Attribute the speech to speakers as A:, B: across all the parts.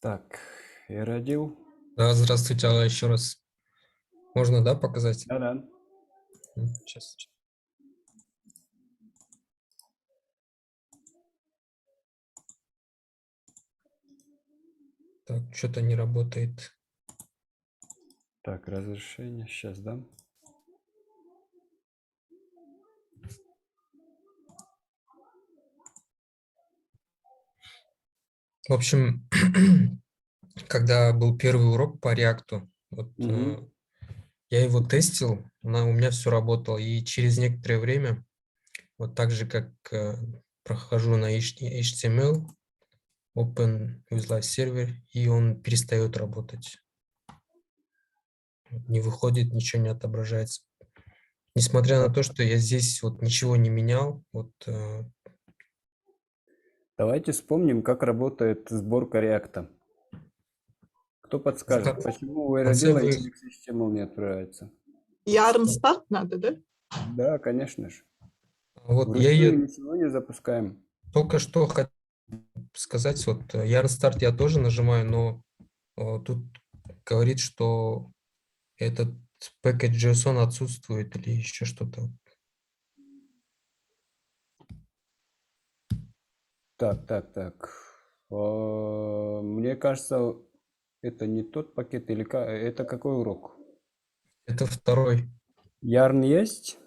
A: Так, я родил.
B: Да, здравствуйте, Алла, еще раз. Можно, да, показать?
A: Да-да.
B: Сейчас. Так, что-то не работает.
A: Так, разрешение. Сейчас дам.
B: В общем, когда был первый урок по реакту, я его тестил, у меня все работало, и через некоторое время, вот так же, как прохожу на HTML, Open Visualize Server, и он перестает работать. Не выходит, ничего не отображается. Несмотря на то, что я здесь вот ничего не менял,
A: Давайте вспомним, как работает сборка реакта. Кто подскажет, почему у родила индекс HTML не отправляется?
C: Yarn start надо, да?
A: Да, конечно же.
B: Вот я
A: Вручную
B: ее
A: ничего не запускаем.
B: только что хотел сказать, вот Yarn Start я тоже нажимаю, но тут говорит, что этот package.json отсутствует или еще что-то.
A: Так. Мне кажется, это не тот пакет, или это какой урок?
B: Это второй.
A: Yarn есть?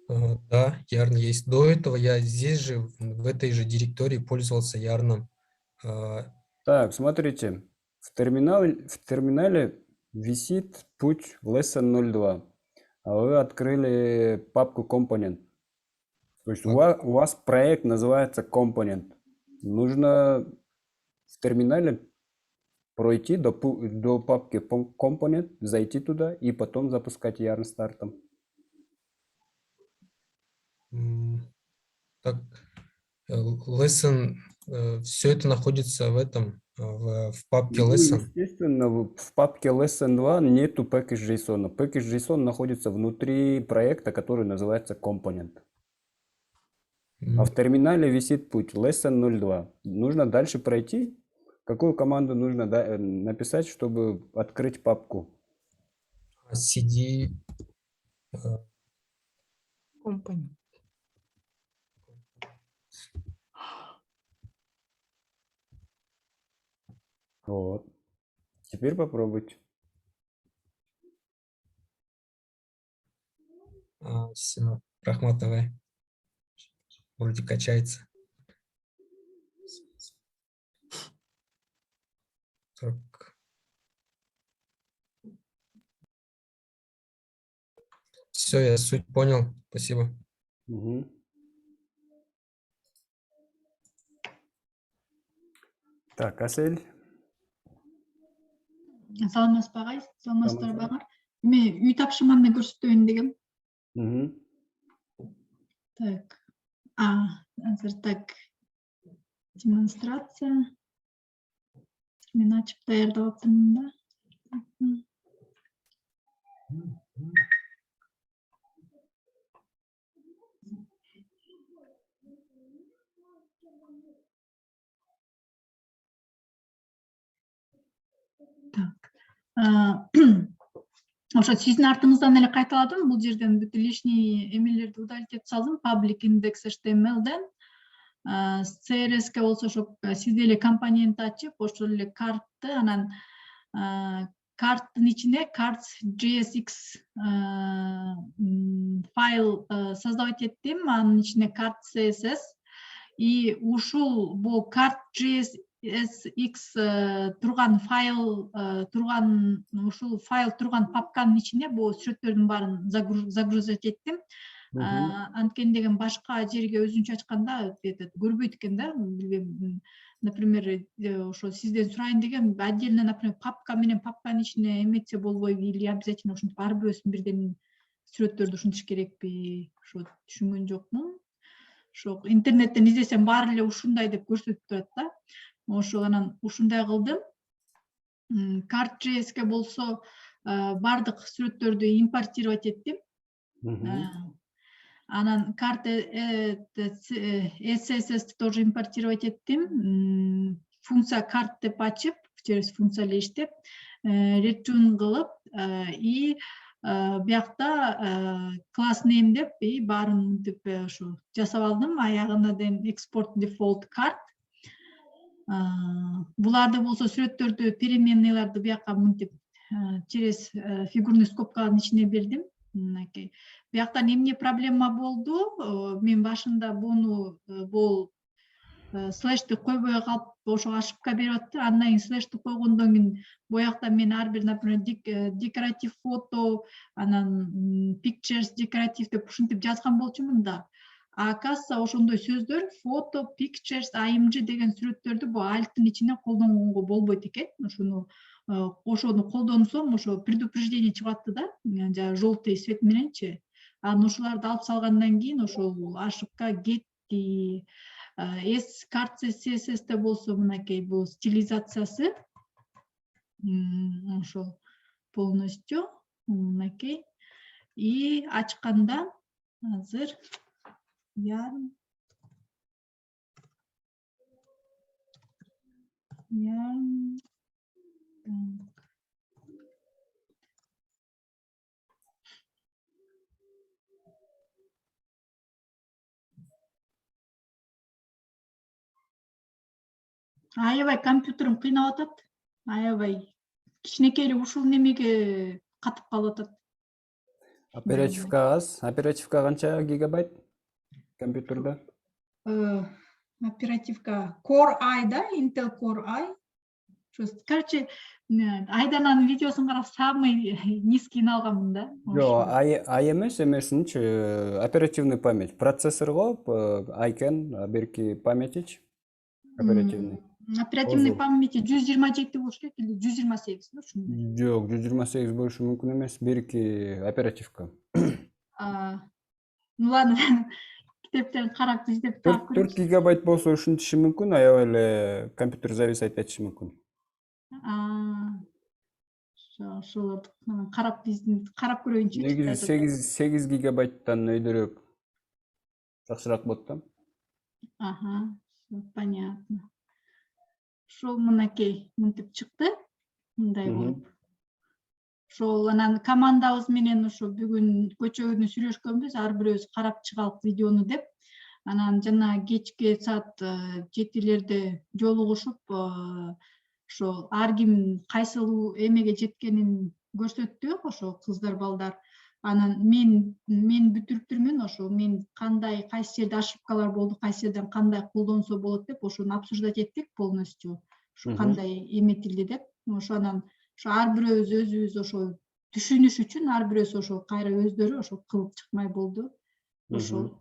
B: Да, Yarn есть. До этого я здесь же, в этой же директории пользовался Yarn.
A: Так, смотрите, в терминале висит путь в lesson 02, а вы открыли папку компонент. То есть у вас проект называется компонент. Нужно в терминале пройти до папки компонент, зайти туда и потом запускать Yarn стартом.
B: Так, lesson, все это находится в этом, в папке lesson.
A: Естественно, в папке lesson 2 нету package.json. Package.json находится внутри проекта, который называется компонент. А в терминале висит путь lesson 02. Нужно дальше пройти. Какую команду нужно написать, чтобы открыть папку?
B: CD
C: Компонент.
A: Вот. Теперь попробуйте.
B: Все, Рахматовая. Вроде качается. 40. Все, я суть понял. Спасибо.
A: Угу. Так, Асель.
D: Саламатсыздар багар. Мен үй тапшырманы көрсөтөйүн дегем. Так. Азыр так. Демонстрация. Мен ачып даярдап атырмын да. Так. Ошо сиздин артыңыздан эле кайталадым. Бул жерден бүт лишний эмелерди удалить этип салдым. Public index HTML'ден. CSS-ке болсо ошо сиз эле компонент ачып, ошол эле картты, анан карттын ичине cards.jsx файл создавать еттим. Анын ичине card CSS. И ушул бул card.jsx турган файл турган ушул файл турган папканын ичине бул сүрөттөрдүн баарын загрузать еттим. Анткени деген башка жерге өзүнчө ачканда көрбөйт экен да, билбейм. Например, ошо сизден сурайын дегем, отдельно, например, папка менен папканын ичине эметсе болбойбу, или обязательно ушинтип ар бирөөсүн бирден сүрөттөрдү ушинтиш керекпи? Ошо түшүнгөн жокмун. Ошо интернеттен издесем баары эле ушундай деп көрсөтүп турат да. Ошо анан ушундай кылдым. Card.js'ке болсо бардык сүрөттөрдү импортировать эттим. Анан карта CSS тоже импортировать еттим. функция карт деп ачып, через функция эле иштеп, return кылып, и биякта класс name деп, баарын мынтип ушу жасап алдым. Аягына дейин export default card. Буларды болсо сүрөттөрдү, переменныйларды биякка мынтип через фигурный скобканын ичине бердим. Мынакей. Бияктан эмне проблема болду? Мен башында буну бул слэшти койбой калып, ошо ошибка берип атты. Андан кийин слэшти койгондон кийин буякта мен ар бир, например, декоратив фото, анан pictures декоратив деп ушинтип жазган болчумун да. Оказывается, ошондой сөздөр фото, pictures, img деген сүрөттөрдү бул альттын ичине колдонгонго болбойт экен. Ошону колдонсом, ошо предупреждение чыгып атты да, жана желтый свет мененчи. Анан ошолорду алып салгандан кийин ошол ошибка кетти. Карт CSS болсо мынакей бул стилизациясы. Ошол полностью мынакей. И ачканда азыр yarn аябай компьютерим кыйнап атат. Аябай кичинекей эле ушул немеге катып калып атат.
A: Оперативка аз. Оперативка канча гигабайт компьютерде?
D: Оперативка Core i да, Intel Core i. Короче, Айдананын видеосун карап самый низкийин алганмын да.
A: Жок, ай эмес, эмесинчи оперативный память. Процессорго айкен, берки памятич оперативный.
D: Оперативный памяти 127 болуш керек или 128, ну ушундай.
A: Жок, 128 болушу мүмкүн эмес, берки оперативка.
D: Ну ладно, китептерин карап издеп таап
A: 4 гигабайт болсо ушинтиши мүмкүн, аябай эле компьютер зависать этиши мүмкүн.
D: Ошолорду карап көрөйүнчү.
A: Негизи 8 гигабайттан өйдөрөөк жакшыраак болот да.
D: Ага, понятно. Ошол мынакей мынтип чыкты, мындай болуп. Ошол анан командабыз менен ошо бүгүн көчөгүнү сүйлөшкөнбүз, ар бирөөбүз карап чыгалык видеону деп. Анан жана кечки саат 7-лерде жолугушуп, ошо ар ким кайсыл эмеге жеткенин көрсөттү, ошо кыздар, балдар. Анан мен бүтүрүптүрмүн, ошо мен кандай, кайсы жерде ошибкалар болду, кайсы жерден кандай колдонсо болот деп, ошону обсуждать эттик полностью. Ошо кандай эметилди деп. Ошо анан ар бирөөбүз өзүбүз ошо түшүнүш үчүн ар бирөөсү ошо кайра өздөрү ошо кылып чыкмай болду. Ошол.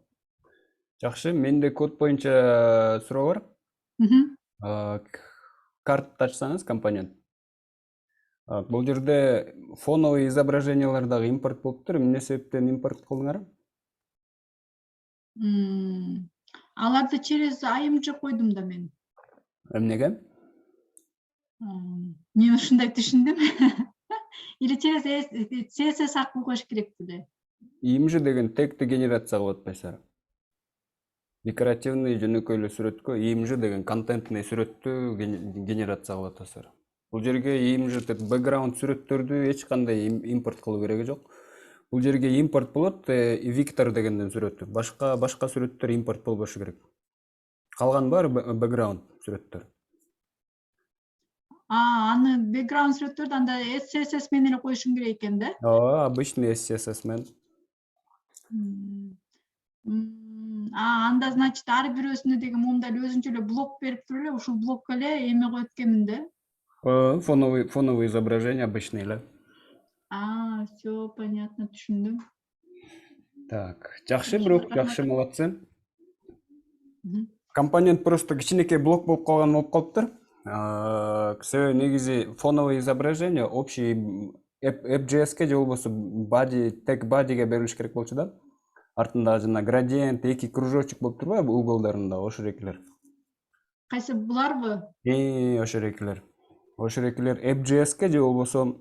A: Жакшы, менде код боюнча суроо бар. Карт ачсаңыз компонент. Бул жерде фоновый изображениялардагы импорт болуптур. Эмне себептен импорт кылдыңар?
D: Аларды через img койдум да мен.
A: Эмнеге?
D: Мен ушундай түшүндүм. Или через CSS аркылуу коюш керек беле?
A: img деген тегти генерация кылып атпайсызбы? Декоративный жөнөкөй эле сүрөткө img деген контентный сүрөттү генерация кылып атасыздар. Бул жерге img деп бэкграунд сүрөттөрдү эч кандай импорт кылуу кереги жок. Бул жерге импорт болот Victor дегенден сүрөттү. Башка сүрөттөр импорт болбошу керек. Калган баары бэкграунд сүрөттөр.
D: Аны бэкграунд сүрөттөрдү анда CSS менен эле коюшуң керек экен да?
A: Обычный CSS менен.
D: Анда значит ар бирөөсүнө деген монда өзүнчө эле блок берип туруп эле ушул блокко эле эме коет экенмин да.
A: Фоновый изображение обычный эле.
D: Все понятно, түшүндүм.
A: Так, жакшы, бирок жакшы, молодцы. Компонент просто кичинекей блок болуп калган болуп калыптыр. Себеби негизи фоновый изображение общий app.js-ке же болбосо тег body'ге берилиш керек болчу да. Артында жана градиент, эки кружочек болуп турбайбы уголдарында, ошол экилер.
D: Кайсы буларбы?
A: Ошол экилер. Ошол экилер app.js-ке же болбосо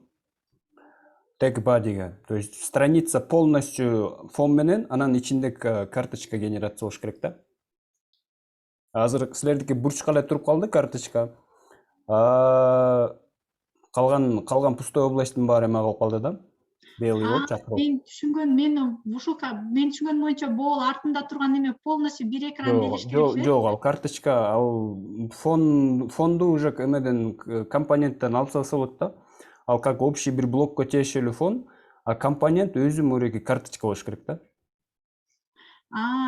A: тег body'ге. То есть страница полностью фон менен, анан ичинде карточка генерация болуш керек да. Азыр силердики бурчка эле туруп калды карточка. Калган пустой областтын баары эме калып калды да. Белый болуп чакырып.
D: Мен түшүнгөнүм боюнча бул артында турган эме полностью бир экран делиш керек же.
A: Жок, ал карточка, ал фонду уже эмеден компоненттен алып салса болот да. Ал как общий бир блокко тиешелүү фон, а компонент өзү мореги карточка болуш керек да.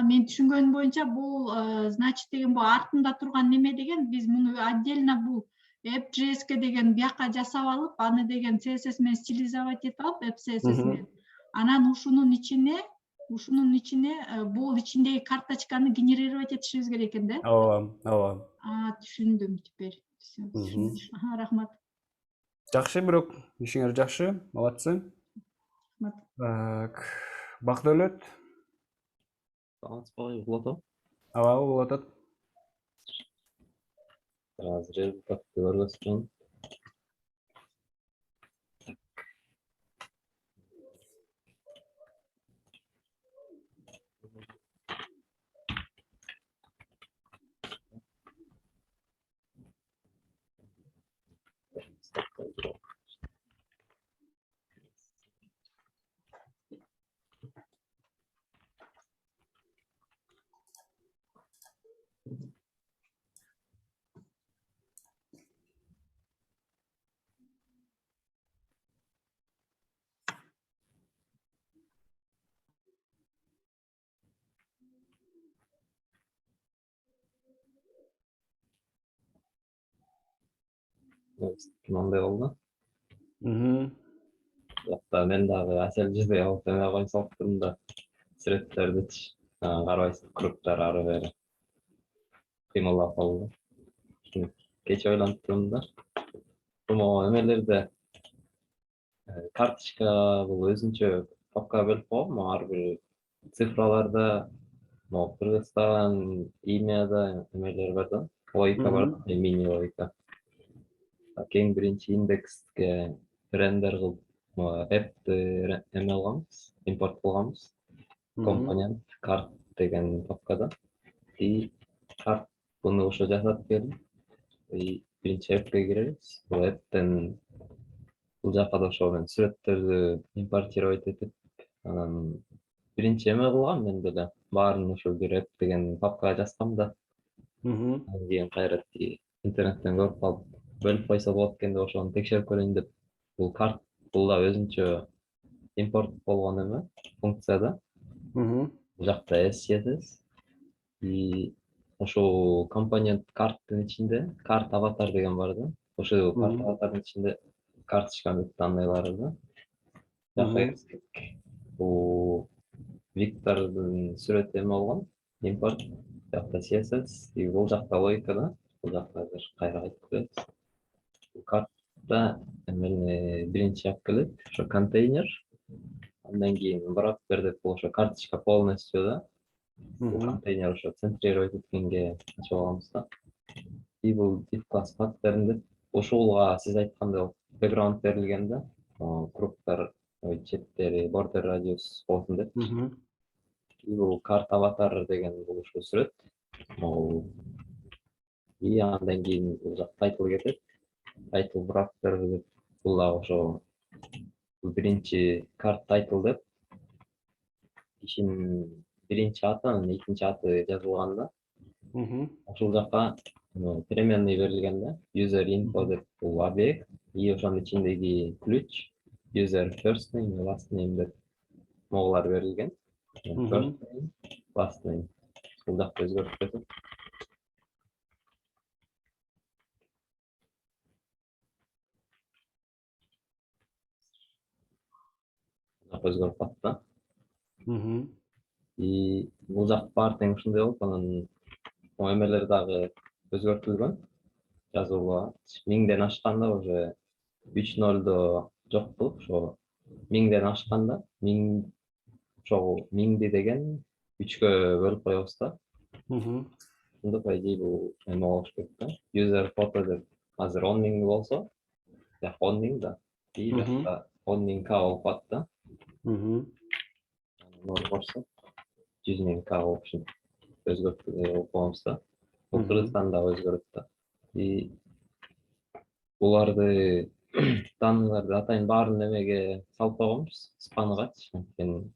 D: Мен түшүнгөнүм боюнча бул значит деген бул артында турган неме деген биз муну отдельно бул app.js деген бияка жасап алып, аны деген CSS менен стилизовать этип алып, app CSS менен. Анан ушунун ичине бул ичиндеги карточканы генерировать этишибиз керек экен да.
A: Ооба.
D: Түшүндүм теперь. Рахмат.
A: Жакшы, бирок ишиңер жакшы, молодцы.
D: Рахмат.
A: Так, Бакдөлөт.
E: Саламатсызбы, угулуп атам.
A: Ооба, угулуп атат.
E: Азыр результатты көргөзчүмүн. Мындай болду. Жакта мен дагы асел жүздөй алып эме коюп салыптырмын да. Сүрөттөрдү карабайсыз, кругтар ары бери кыймылдап калды. Кече ойлонуп турдум да. Могу эмелерде карточка бул өзүнчө папка бөлүп койгом, ар бир цифраларда, могу Кыргызстан, имяда эмелер бар да. Логика бар да, мини логика. Кең биринчи индекске рендер кылып, app'ты эме кылганбыз, импорт кылганбыз. Компонент карт деген папкада. И карт буну ошо жасап келдим. И биринчи app'ке киребиз. Бул app'тен бул жака да ошо мен сүрөттөрдү импортировать этип, анан биринчи эме кылгам мен деле. Баарын ошо бир app деген папкага жазгам да. Анан кийин кайра интернеттен көрүп калып, бөлүп койсо болот экен деп ошону текшерип көрөйүн деп. Бул карт, бул да өзүнчө импорт болгон эме, функция да. Бул жакта SCSS. И ошол компонент карттын ичинде карт аватар деген бар да. Ошол карт аватардын ичинде карточканын данныйлары да. Жакта бул Виктордун сүрөтү эме болгон, импорт. Жакта CSS, и бул жакта логика да. Бул жакта бир кайра кайтып келебиз. Картта эмени биринчи алып келет, ошо контейнер. Андан кийин враппер деп бул ошо карточка полностью да. Бул контейнер ошо центрировать эткенге ачып алганбыз да. И бул div class pattern деп ошолга сиз айткандай бэкграунд берилген да. Кругтар, четтери, border radius болсун деп. И бул карт аватар деген бул ошо сүрөт. И андан кийин бул жак title кетет. Title wrapper деп бул дагы ошо биринчи карт title деп ишин биринчи аты, анан экинчи аты жазылган да. Ошол жака переменный берилген да. User info деп бул объект, и ошонун ичиндеги ключ user first name, last name деп моголар берилген. First name, last name. Бул жакта өзгөрүп кетет. Өзгөрүп калды да. И бул жак баары тең ушундай болуп, анан эмелер дагы өзгөртүлгөн. Жазуулар 1000ден ашканда уже 3.0до жокту, ошо 1000ден ашканда 1000 ошол 1000ди деген 3кө бөлүп коебуз да. Ошондо по идее бул эме болуш керек да. User photo деп азыр 10.000 болсо, жак 10.000 да. И жакта 10.000k болуп калат да. Анан корсо 100.000k болуп өзгөртүп коебуз да. Бул Кыргызстанда өзгөрөт да. И буларды данныйларды атайын баарын немеге салып койгонбуз, спангачы. Анткени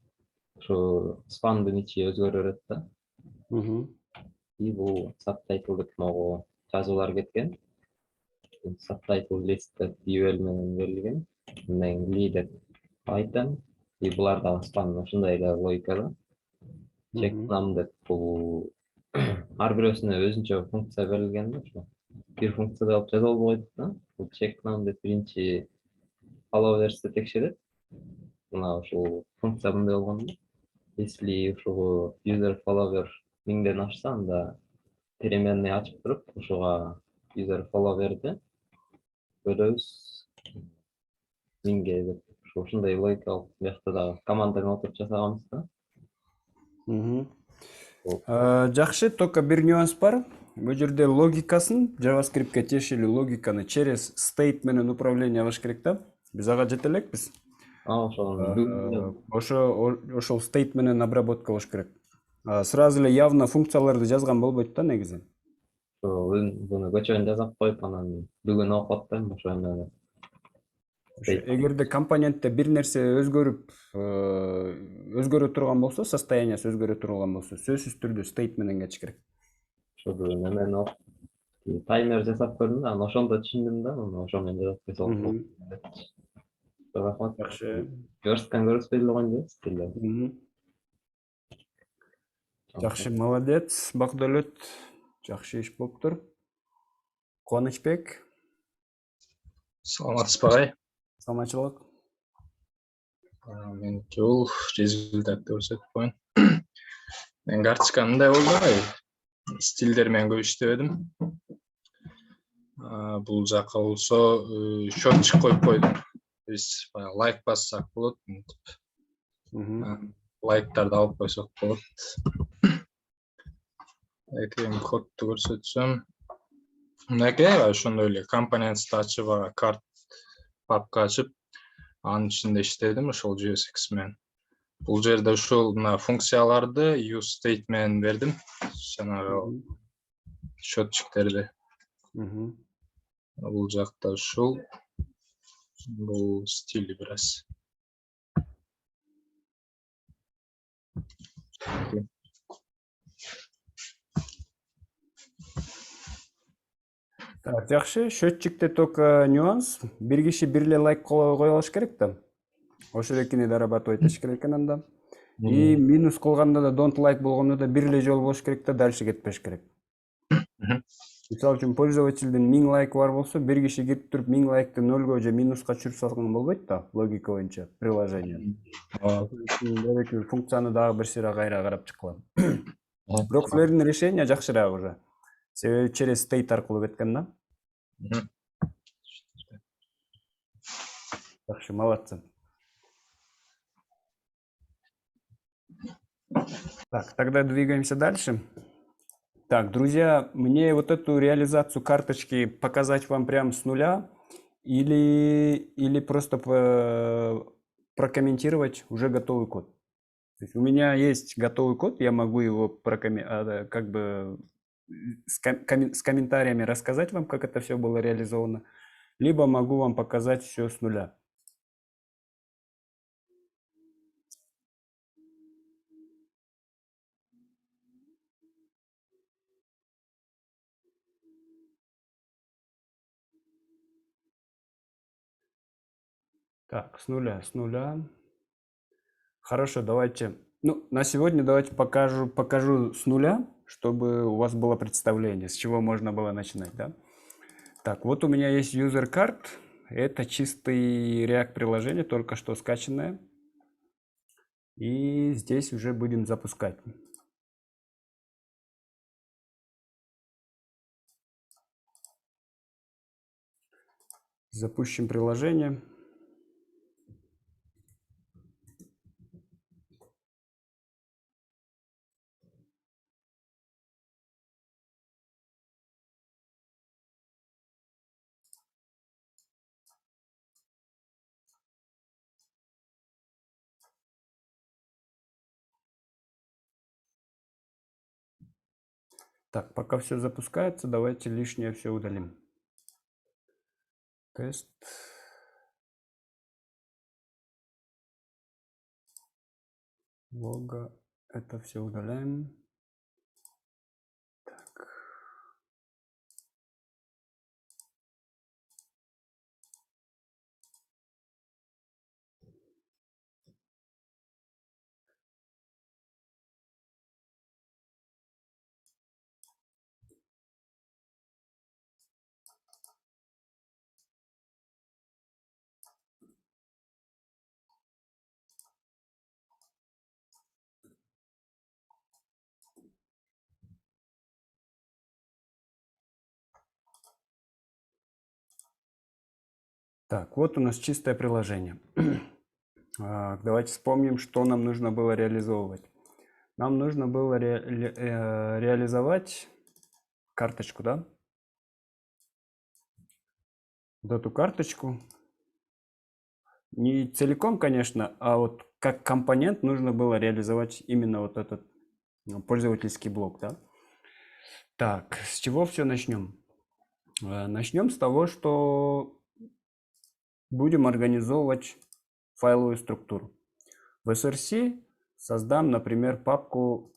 E: ушу спандын ичи өзгөрө берет да. И бул subtitle могу жазуулар кеткен. Subtitle listed URL менен берилген. Андан lead деп айтам. И булар дагы спан ушундай эле логикада. Check num деп бул ар бирөөсүнө өзүнчө функция берилген да. Ушу бир функцияда алып жаза албайт да. Бул check num деп биринчи followers'ты текшерет. Мына ушул функция мындай болгон. Если ушул user follower 1000ден ашса, анда переменный ачып туруп, ушуга user follower'ды бөлөбүз 1000ге деп. Ушундай логикалык биякта дагы команда менен отуруп жасаганбыз да.
A: Жакшы, только бир нюанс бар. Бул жерде логикасын, JavaScript'ке тиешелүү логиканы через state менен управление кылыш керек да. Биз ага жете элекпиз. Ошол state менен обработка кылыш керек. Сразу эле явно функцияларды жазган болбойт да негизи.
E: Буну көчөгөн жазап коюп, анан бүгүн окуп атпайм ошо эме.
A: Эгерде компонентте бир нерсе өзгөрө турган болсо, состояниясы өзгөрө турган болсо, сөзсүз түрдө state менен кетиш керек.
E: Ошол эмени таймер жасап көрдүм да, анан ошондо түшүндүм да, ошо менен жазап койсом. Рахмат.
A: Жакшы.
E: Жорсткан көрсөтпөй эле койгон стилде.
A: Жакшы, молодец, Бакдөлөт. Жакшы иш болуптур. Кубанычбек.
F: Саламатсызбы агай?
A: Саламатчылык.
F: Меники бул результатты көрсөтүп коеюн. Мен карточка мындай болду агай. Стилдер менен көп иштебедим. Бул жака болсо счётчик коюп койдум. Биз лайк бассак болот. Лайктарды алып койсок болот. Эми кодду көрсөтсөм. Мынакей ошондой эле компонентти ачып, карт папка ачып, анын ичинде иштедим ошол JSX менен. Бул жерде ушул мына функцияларды use state менен бердим. Жанагы счётчиктерди. Бул жакта ушул бул стили бир аз.
A: Так, жакшы, счётчикте только нюанс. Бир киши бир эле лайк кое алыш керек да. Ошол экини дорабатывать этиш керек экен анда. И минус кылганда да don't like болгондо да бир эле жолу болуш керек да, дальше кетпеш керек. Мисалы үчүн пользовательдин 1000 лайкы бар болсо, бир киши кирип туруп 1000 лайкты 0га же минуска түшүрүп салган болбойт да, логика боюнча приложение. Функцияны дагы бир сыйра кайра карап чыккыла. Бирок силердин решение жакшыраак уже. Себеби через state аркылуу кеткен да. Жакшы, молодцы. Так, тогда двигаемся дальше. Так, друзья, мне вот эту реализацию карточки показать вам прям с нуля или просто прокомментировать уже готовый код. То есть у меня есть готовый код, я могу его как бы с комментариями рассказать вам, как это все было реализовано, либо могу вам показать все с нуля. Так, с нуля. Хорошо, давайте. Ну, на сегодня давайте покажу с нуля, чтобы у вас было представление, с чего можно было начинать, да? Так, вот у меня есть user card. Это чистый React приложение, только что скачанное. И здесь уже будем запускать. Запустим приложение. Так, пока все запускается, давайте лишнее все удалим. Тест. Лого. Это все удаляем. Так. Так, вот у нас чистое приложение. Давайте вспомним, что нам нужно было реализовывать. Нам нужно было реализовать карточку, да? Вот эту карточку. Не целиком, конечно, а вот как компонент нужно было реализовать именно вот этот пользовательский блок, да? Так, с чего все начнем? Начнем с того, что будем организовывать файловую структуру. В SRC создам, например, папку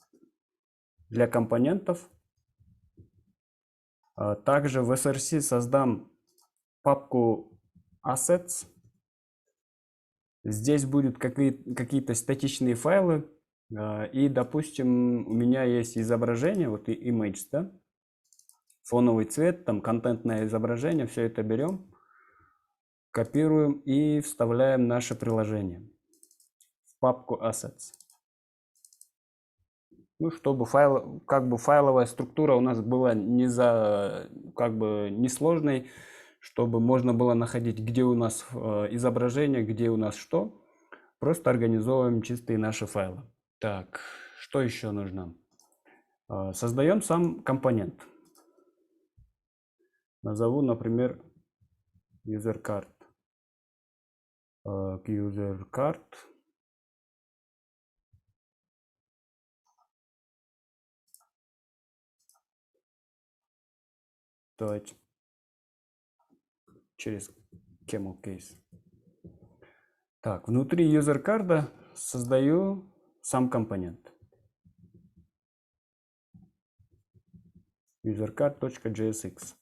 A: для компонентов. Также в SRC создам папку Assets. Здесь будут какие-то статичные файлы. И, допустим, у меня есть изображение, вот и image, да? Фоновый цвет, там контентное изображение. Все это берем, копируем и вставляем наше приложение в папку Assets. Ну, чтобы файловая структура у нас была несложной, чтобы можно было находить, где у нас изображение, где у нас что. Просто организовываем чистые наши файлы. Так, что еще нужно? Создаем сам компонент. Назову, например, userCard. userCard. Давайте через camel case. Так, внутри userCard создаю сам компонент. usercard.jsx.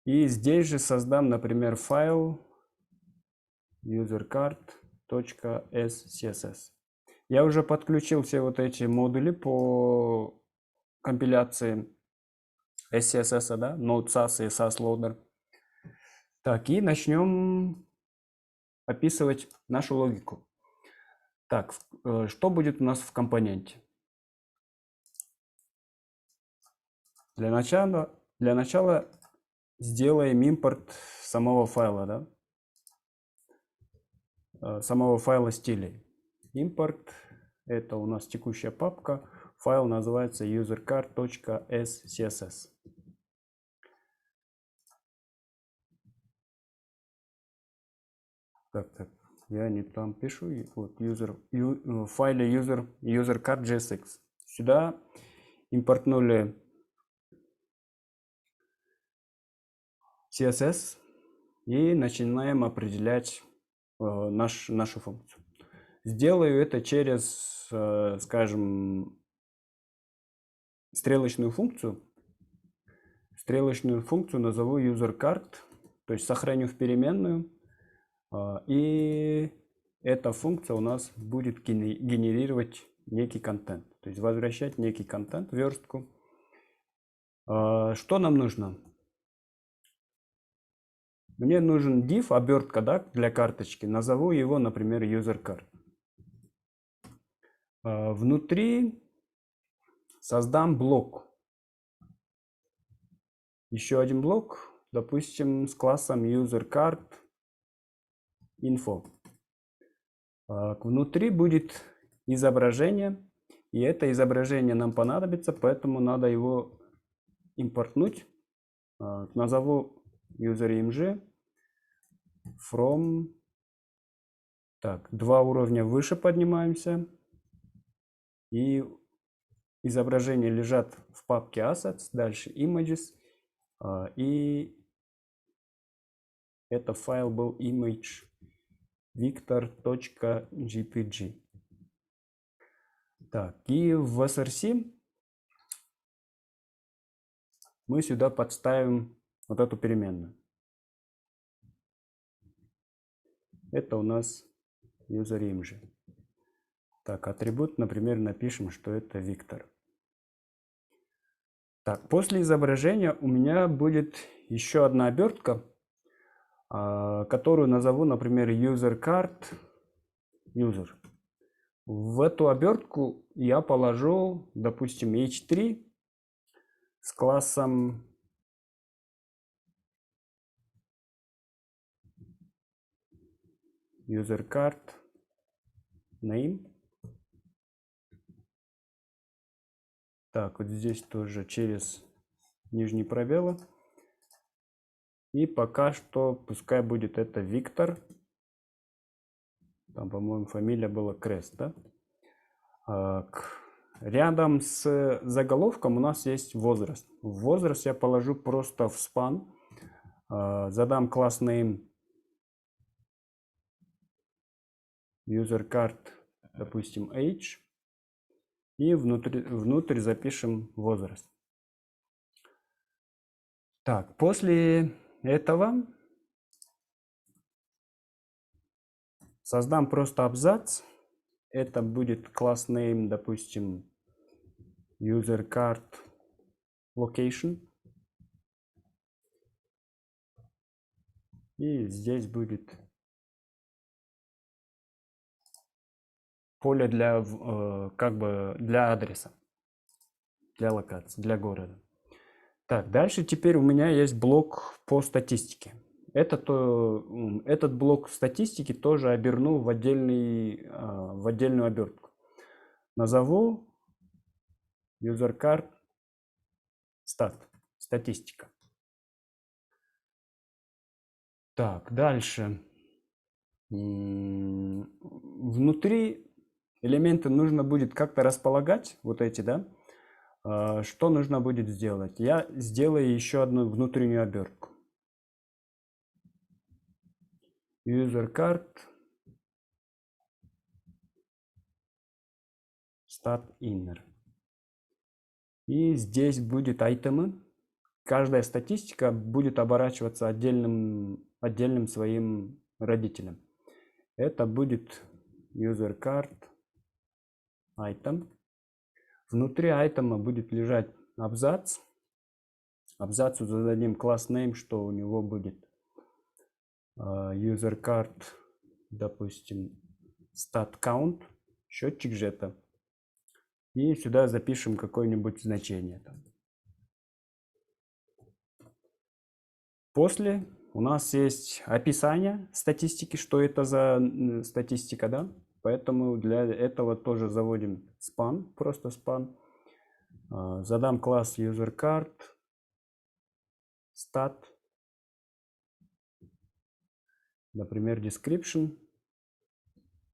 A: И здесь же создам, например, файл usercard.scss. Я уже подключил все вот эти модули по компиляции SCSS, да, Node.SAS и SAS Loader. Так, и начнем описывать нашу логику. Так, что будет у нас в компоненте? Для начала сделаем импорт самого файла, да? Самого файла стилей. Импорт — это у нас текущая папка. Файл называется usercard.scss. Так, я не там пишу. Вот в файле usercard.jsx. Сюда импортнули CSS и начинаем определять нашу функцию. Сделаю это через, скажем, стрелочную функцию. Стрелочную функцию назову userCard, то есть сохраню в переменную. И эта функция у нас будет генерировать некий контент, то есть возвращать некий контент, верстку. Что нам нужно? Мне нужен div, обертка, да, для карточки. Назову его, например, userCard. Внутри создам блок. Еще один блок, допустим, с классом userCard info. Внутри будет изображение, и это изображение нам понадобится, поэтому надо его импортнуть. Назову user.img from. Так, 2 уровня выше поднимаемся. И изображения лежат в папке assets, дальше images. И Это файл был image victor.jpg. Так, и в src мы сюда подставим вот эту переменную. Это у нас user_image. Так, атрибут, например, напишем, что это Виктор. Так, после изображения у меня будет еще одна обертка, которую назову, например, user_card user. В эту обертку я положу, допустим, h3 с классом user_card name. Так, вот здесь тоже через нижний пробел. И пока что пускай будет это Виктор. Там, по-моему, фамилия была Крест, да? Рядом с заголовком у нас есть возраст. Возраст я положу просто в span. Задам класс name user_card, допустим, age. И внутрь запишем возраст. Так, после этого создам просто абзац. Это будет класс name, допустим, user_card location. И здесь будет поле для, как бы для адреса, для локации, для города. Так, дальше теперь у меня есть блок по статистике. Этот блок статистики тоже оберну в отдельную обертку. Назову user_card stat, статистика. Так, дальше. Внутри элементы нужно будет как-то располагать, вот эти, да? Что нужно будет сделать? Я сделаю еще одну внутреннюю обертку. user_card stat inner. И здесь будет айтемы. Каждая статистика будет оборачиваться отдельным своим родителем. Это будет user_card item. Внутри айтема будет лежать абзац. Абзацу зададим класс name, что у него будет user_card, допустим, stat count, счетчик жета. И сюда запишем какое-нибудь значение. После у нас есть описание статистики, что это за статистика, да? Поэтому для этого тоже заводим span, просто span. Задам класс user_card stat, например, description.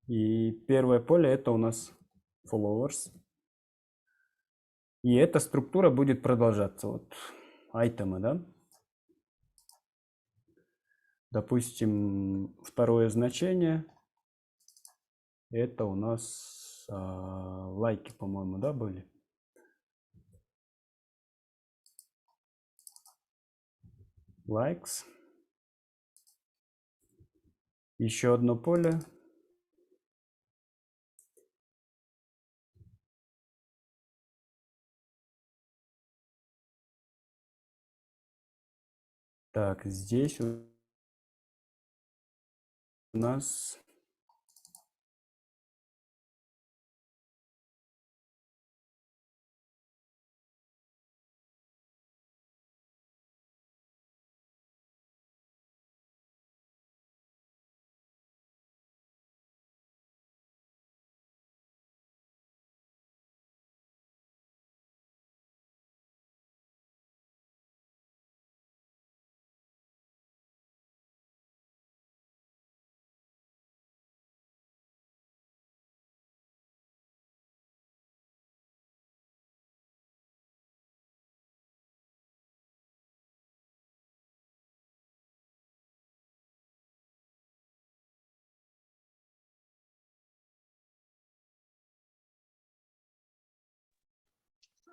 A: И первое поле это у нас followers. И эта структура будет продолжаться. Вот айтемы, да? Допустим, второе значение. Это у нас лайки, по-моему, да, были? Likes. Еще одно поле. Так, здесь у нас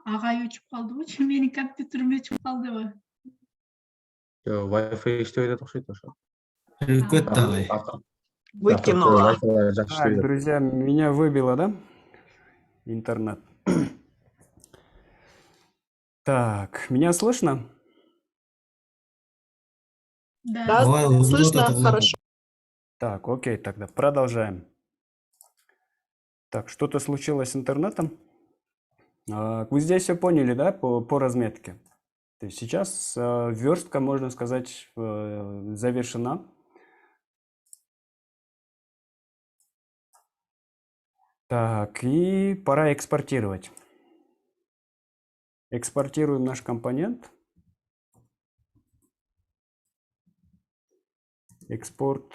D: Агай өчүп калдыбы? Менин компьютерим өчүп калдыбы?
G: Wi-Fi иштебей атат окшойт ошо.
H: Өкөт агай.
C: Выкинула.
G: Wi-Fi жакшы иштебей
A: Так,
G: атат.
A: друзья, меня выбило, да? Интернет. Так, меня слышно?
C: Да,
H: Ага, узгон
C: слышно
H: атат,
C: хорошо.
A: Так, окей, тогда продолжаем. Так, что-то случилось с интернетом. Вы здесь все поняли, да, по разметке? То есть сейчас верстка, можно сказать, завершена. Так, и пора экспортировать. Экспортируем наш компонент. Экспорт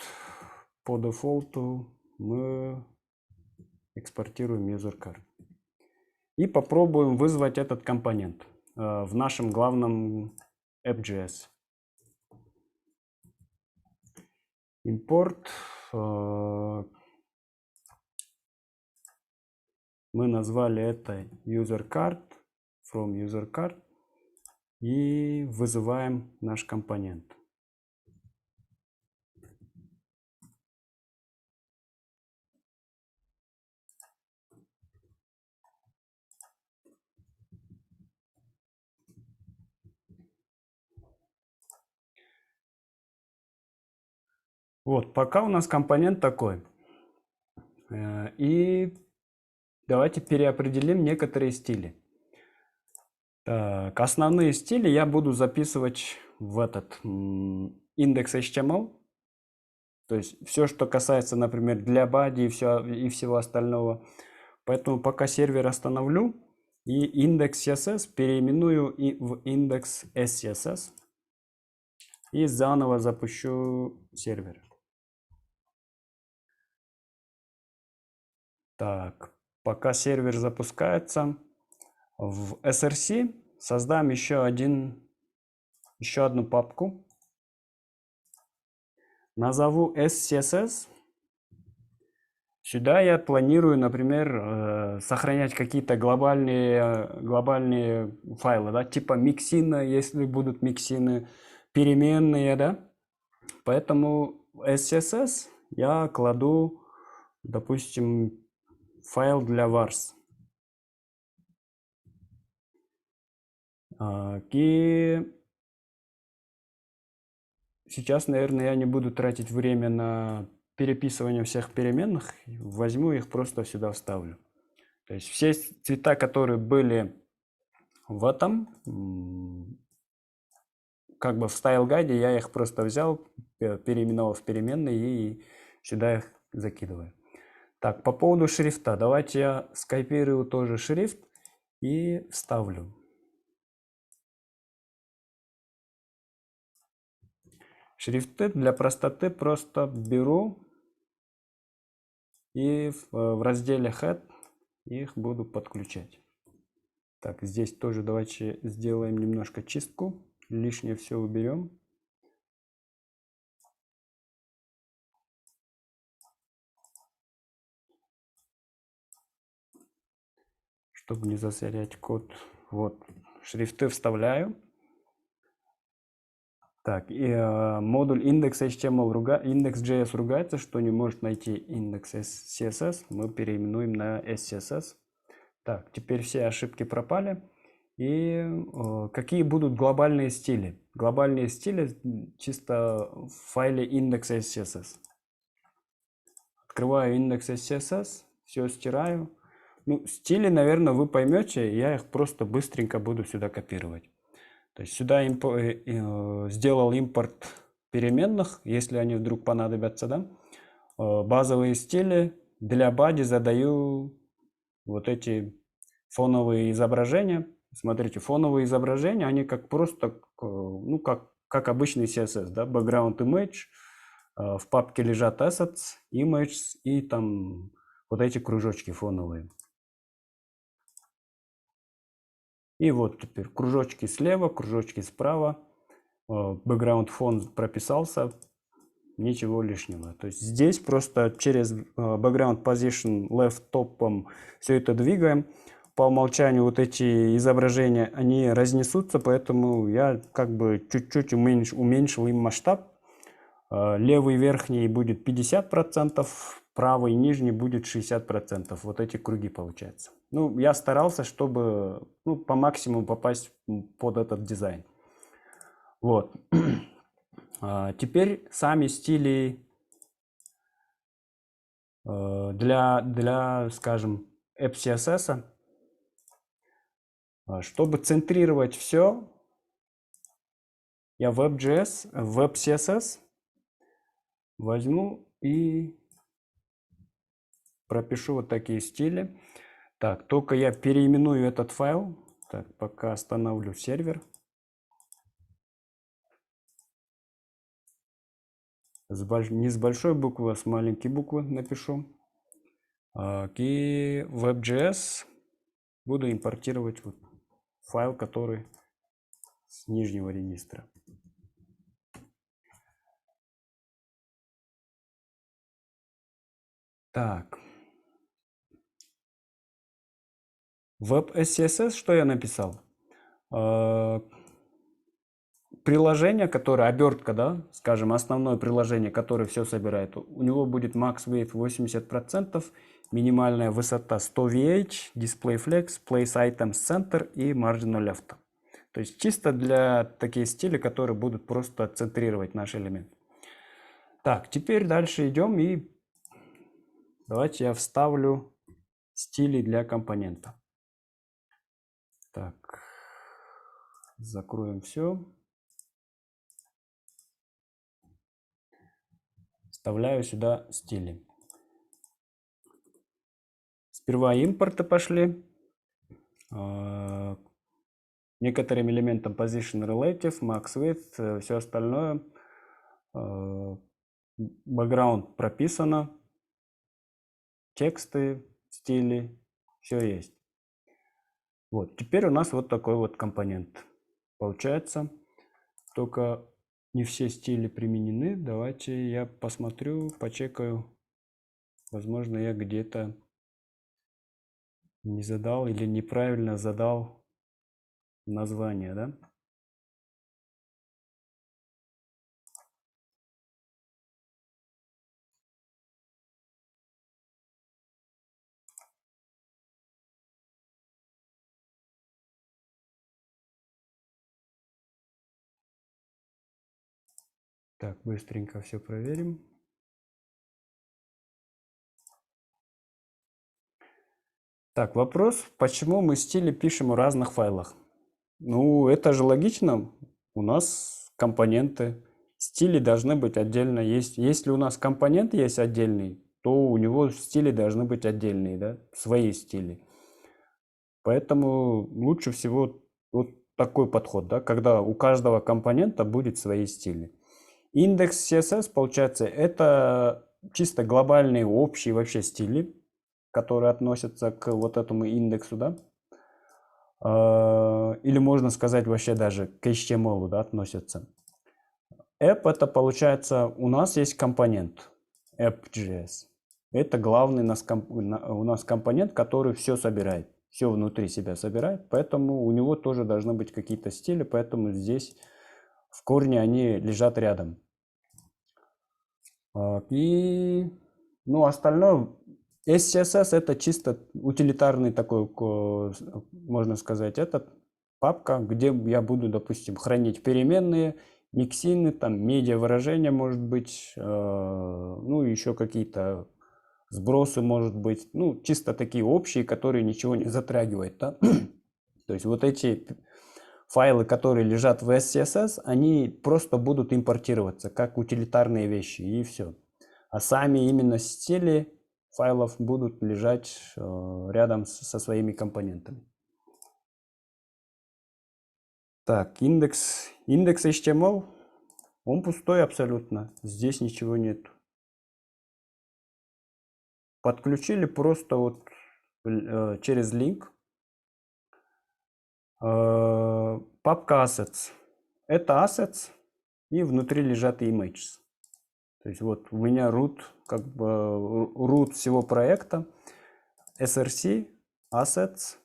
A: по дефолту мы экспортируем user-card. И попробуем вызвать этот компонент в нашем главном app.js. Импорт. Мы назвали это user-card, from user-card. И вызываем наш компонент. Вот, пока у нас компонент такой. И давайте переопределим некоторые стили. Так, основные стили я буду записывать в этот индекс HTML. То есть все, что касается, например, для body и всего остального. Поэтому пока сервер остановлю и индекс CSS переименую в индекс SCSS. И заново запущу сервер. Так, пока сервер запускается, в src создам еще одну папку. Назову SCSS. Сюда я планирую, например, сохранять какие-то глобальные файлы, да, типа миксина, если будут миксины, переменные, да. Поэтому SCSS я кладу, допустим, файл для vars. И сейчас, наверное, я не буду тратить время на переписывание всех переменных. Возьму их, просто сюда вставлю. То есть все цвета, которые были в этом, как бы в стайл-гайде, я их просто взял, переименовал в переменные и сюда их закидываю. Так, по поводу шрифта. Давайте я скопирую тоже шрифт и вставлю. Шрифты для простоты просто беру и в разделе Head их буду подключать. Так, здесь тоже давайте сделаем немножко чистку. Лишнее все уберем. Чтобы не засорять код. Вот, шрифты вставляю. Так, и модуль index.html index.js ругается, что не может найти индекс CSS. Мы переименуем на SCSS. Так, теперь все ошибки пропали. И какие будут глобальные стили? Глобальные стили чисто в файле index.scss. Открываю index.scss, все стираю. Ну, стили, наверное, вы поймете, я их просто быстренько буду сюда копировать. То есть сюда сделал импорт переменных, если они вдруг понадобятся, да. Базовые стили. Для body задаю вот эти фоновые изображения. Смотрите, фоновые изображения, они как просто, ну, как обычный CSS, да, background image, в папке лежат assets, images и там вот эти кружочки фоновые. И вот теперь кружочки слева, кружочки справа, background фон прописался, ничего лишнего. То есть здесь просто через background position left топом все это двигаем. по умолчанию вот эти изображения, они разнесутся, поэтому я как бы чуть-чуть уменьшил им масштаб. Левый верхний будет 50%, правый нижний будет 60%. Вот эти круги получаются. Ну, я старался, чтобы по максимуму попасть под этот дизайн. Вот. Теперь сами стили для, скажем, AppCSS. Чтобы центрировать все, я в WebCSS возьму и пропишу вот такие стили. Так, только я переименую этот файл. Так, пока остановлю сервер. Не с большой буквы, а с маленькой буквы напишу. И WebJS буду импортировать вот файл, который с нижнего регистра. Так. WebCSS, что я написал? Приложение, которое обертка, да, скажем, основное приложение, которое все собирает, у него будет max weight 80%, минимальная высота 100 VH, display flex, place items center и marginal left. То есть чисто для таких стилей, которые будут просто центрировать наш элемент. Так, теперь дальше идем и давайте я вставлю стили для компонента. Так, закроем все. Вставляю сюда стили. Сперва импорты пошли. Некоторым элементам position relative, max width, все остальное. Background прописано. Тексты, стили, все есть. Вот, теперь у нас вот такой вот компонент получается. Только не все стили применены. Давайте я посмотрю, почекаю. Возможно, я где-то не задал или неправильно задал название, да? Так, быстренько все проверим. Так, вопрос, почему мы стили пишем в разных файлах? Ну, это же логично. У нас компоненты. Стили должны быть отдельно. Если у нас компонент есть отдельный, то у него стили должны быть отдельные, да? Свои стили. Поэтому лучше всего вот такой подход, да? Когда у каждого компонента будет свои стили. Индекс CSS, получается, это чисто глобальные общие вообще стили, которые относятся к вот этому индексу, да? Или можно сказать вообще даже к HTML, да, относятся. App это получается, у нас есть компонент app.js. Это главный у нас компонент, который все собирает, все внутри себя собирает, поэтому у него тоже должны быть какие-то стили, поэтому здесь в корне они лежат рядом. И, остальное, SCSS это чисто утилитарный такой, можно сказать, это папка, где я буду, допустим, хранить переменные, миксины, там, медиа выражения, может быть, еще какие-то сбросы, может быть, чисто такие общие, которые ничего не затрагивают, да? То есть вот эти файлы, которые лежат в SCSS, они просто будут импортироваться как утилитарные вещи, и все. А сами именно стили файлов будут лежать рядом со своими компонентами. Так, индекс HTML, он пустой абсолютно, здесь ничего нет. Подключили просто вот через link. Папка assets. Это assets, и внутри лежат images. То есть вот у меня root, как бы root всего проекта, src, assets,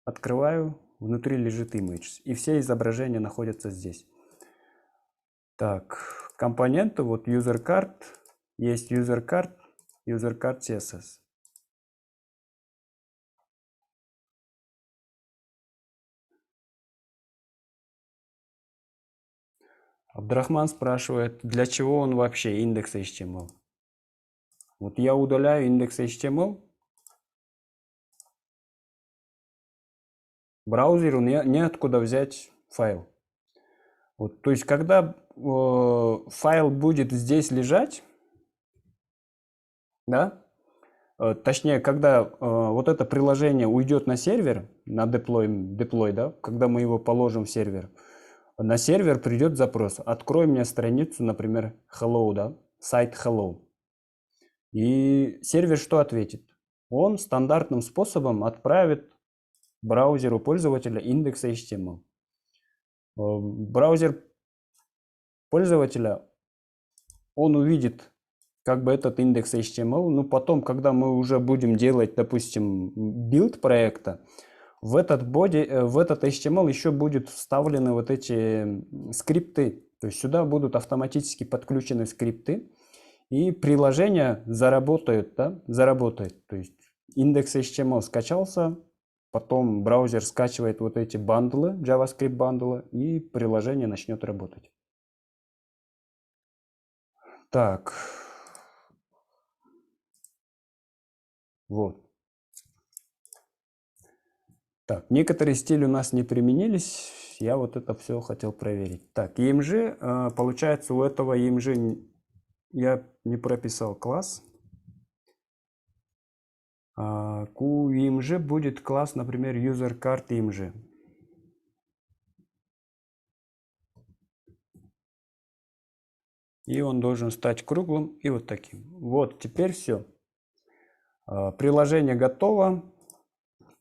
A: открываю, внутри лежит image. И все изображения находятся здесь. Так, компоненты, вот user card, есть user card CSS. Абдрахман спрашивает, для чего он вообще индекс HTML? Вот я удаляю индекс HTML, браузеру неоткуда взять файл. Вот, то есть, когда файл будет здесь лежать, да, точнее, когда вот это приложение уйдет на сервер, на deploy, да, когда мы его положим в сервер, на сервер придет запрос: открой мне страницу, например, hello, да, сайт hello. И сервер что ответит? Он стандартным способом отправит браузеру пользователя индекс HTML. Браузер пользователя, он увидит как бы этот индекс HTML, но потом, когда мы уже будем делать, допустим, билд проекта, в этот HTML еще будут вставлены вот эти скрипты. То есть сюда будут автоматически подключены скрипты, и приложение заработает, да, заработает. То есть индекс HTML скачался, потом браузер скачивает вот эти бандлы, JavaScript бандлы, и приложение начнет работать. Так. Вот. Так, некоторые стили у нас не применились. Я вот это все хотел проверить. Так, EMG, получается, у этого EMG я не прописал класс. У EMG будет класс, например, user-card EMG. И он должен стать круглым и вот таким. Вот, теперь все. Приложение готово.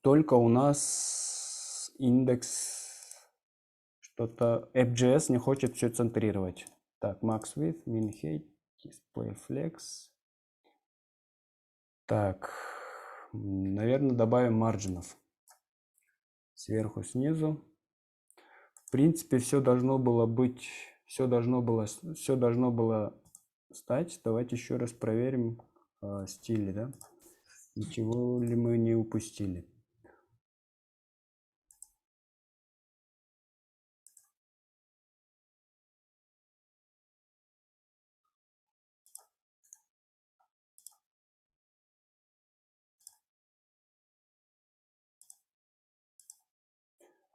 A: Только у нас индекс, что-то app.js не хочет все центрировать. Так, max width, min height, display flex. Так, наверное, добавим марджинов. Сверху, снизу. В принципе, все должно было быть, все должно было стать. Давайте еще раз проверим стили, да? Ничего ли мы не упустили?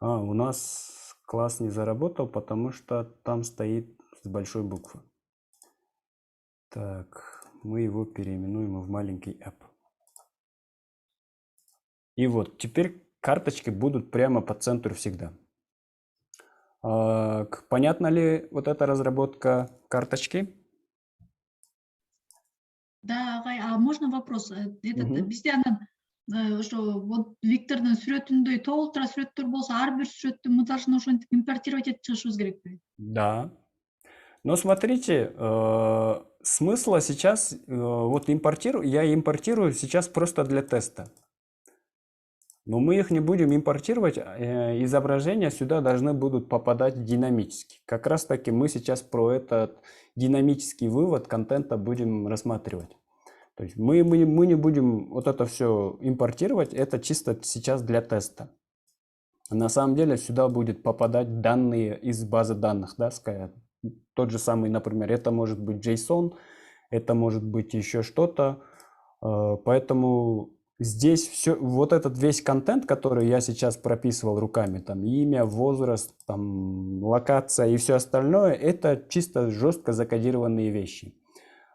A: У нас класс не заработал, потому что там стоит с большой буквы. Так, мы его переименуем в маленький app. И вот, теперь карточки будут прямо по центру всегда. Понятна ли вот эта разработка карточки?
D: Да, агай, а можно вопрос? Бизде анан ошо вот Виктордун сүрөтүндөй толтура сүрөттөр болсо, ар бир сүрөттү мы должны ошентип импортировать этип чыгышыбыз керекпи?
A: Да. Но смотрите, смысла сейчас, вот я импортирую сейчас просто для теста. Но мы их не будем импортировать, изображения сюда должны будут попадать динамически. Как раз таки мы сейчас про этот динамический вывод контента будем рассматривать. То есть мы не будем вот это все импортировать, это чисто сейчас для теста. На самом деле сюда будет попадать данные из базы данных, да, тот же самый, например, это может быть JSON, это может быть еще что-то, поэтому здесь все, вот этот весь контент, который я сейчас прописывал руками, там имя, возраст, там локация и все остальное, это чисто жестко закодированные вещи.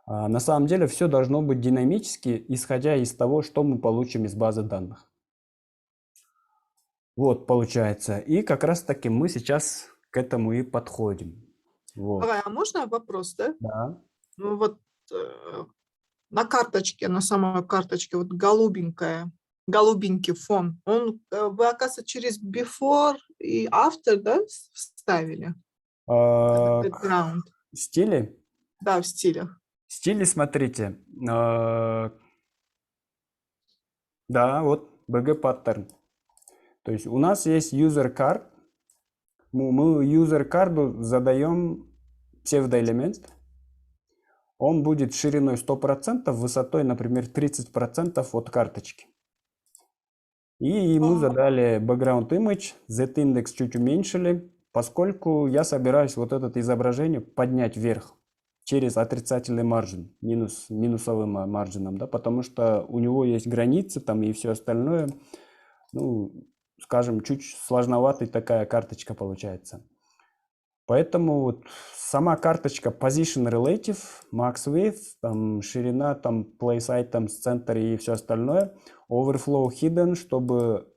A: На самом деле все должно быть динамически, исходя из того, что мы получим из базы данных. Вот получается. И как раз таки мы сейчас к этому и подходим. Вот.
C: А можно вопрос, да?
A: Да.
C: Ну, вот на карточке, на самой карточке, вот голубенький фон, он, вы, оказывается, через before и after, да, вставили? Background.
A: Стили?
C: Да, в стилях.
A: Стили, смотрите. Да, вот BG паттерн. То есть у нас есть user card. Мы user карду задаем псевдоэлемент. Он будет шириной 100%, высотой, например, 30% от карточки. И ему задали background image, z-индекс чуть уменьшили, поскольку я собираюсь вот это изображение поднять вверх через отрицательный маржин, минусовым маржином, да, потому что у него есть границы там и все остальное. Ну, скажем, чуть сложноватая такая карточка получается. Поэтому вот сама карточка Position Relative, Max Width, там ширина, там Place Items, центр и все остальное. Overflow Hidden, чтобы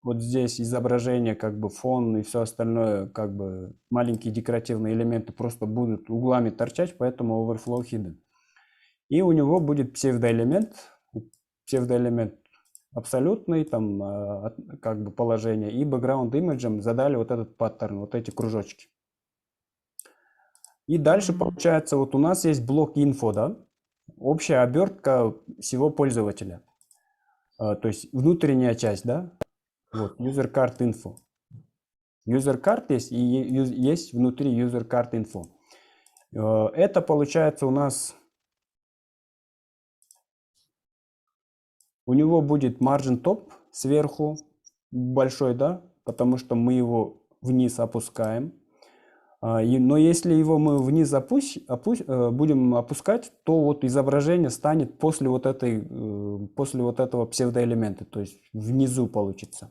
A: вот здесь изображение, как бы фон и все остальное, как бы маленькие декоративные элементы просто будут углами торчать, поэтому Overflow Hidden. И у него будет псевдоэлемент абсолютный, там, как бы положение, и background image задали вот этот паттерн, вот эти кружочки. И дальше получается, вот у нас есть блок info, да, общая обертка всего пользователя. То есть внутренняя часть, да, вот, user card info. User card есть и есть внутри user card info. Это получается у нас, у него будет margin top сверху большой, да, потому что мы его вниз опускаем. Но если его мы вниз будем опускать, то вот изображение станет после вот этого псевдоэлемента, то есть внизу получится.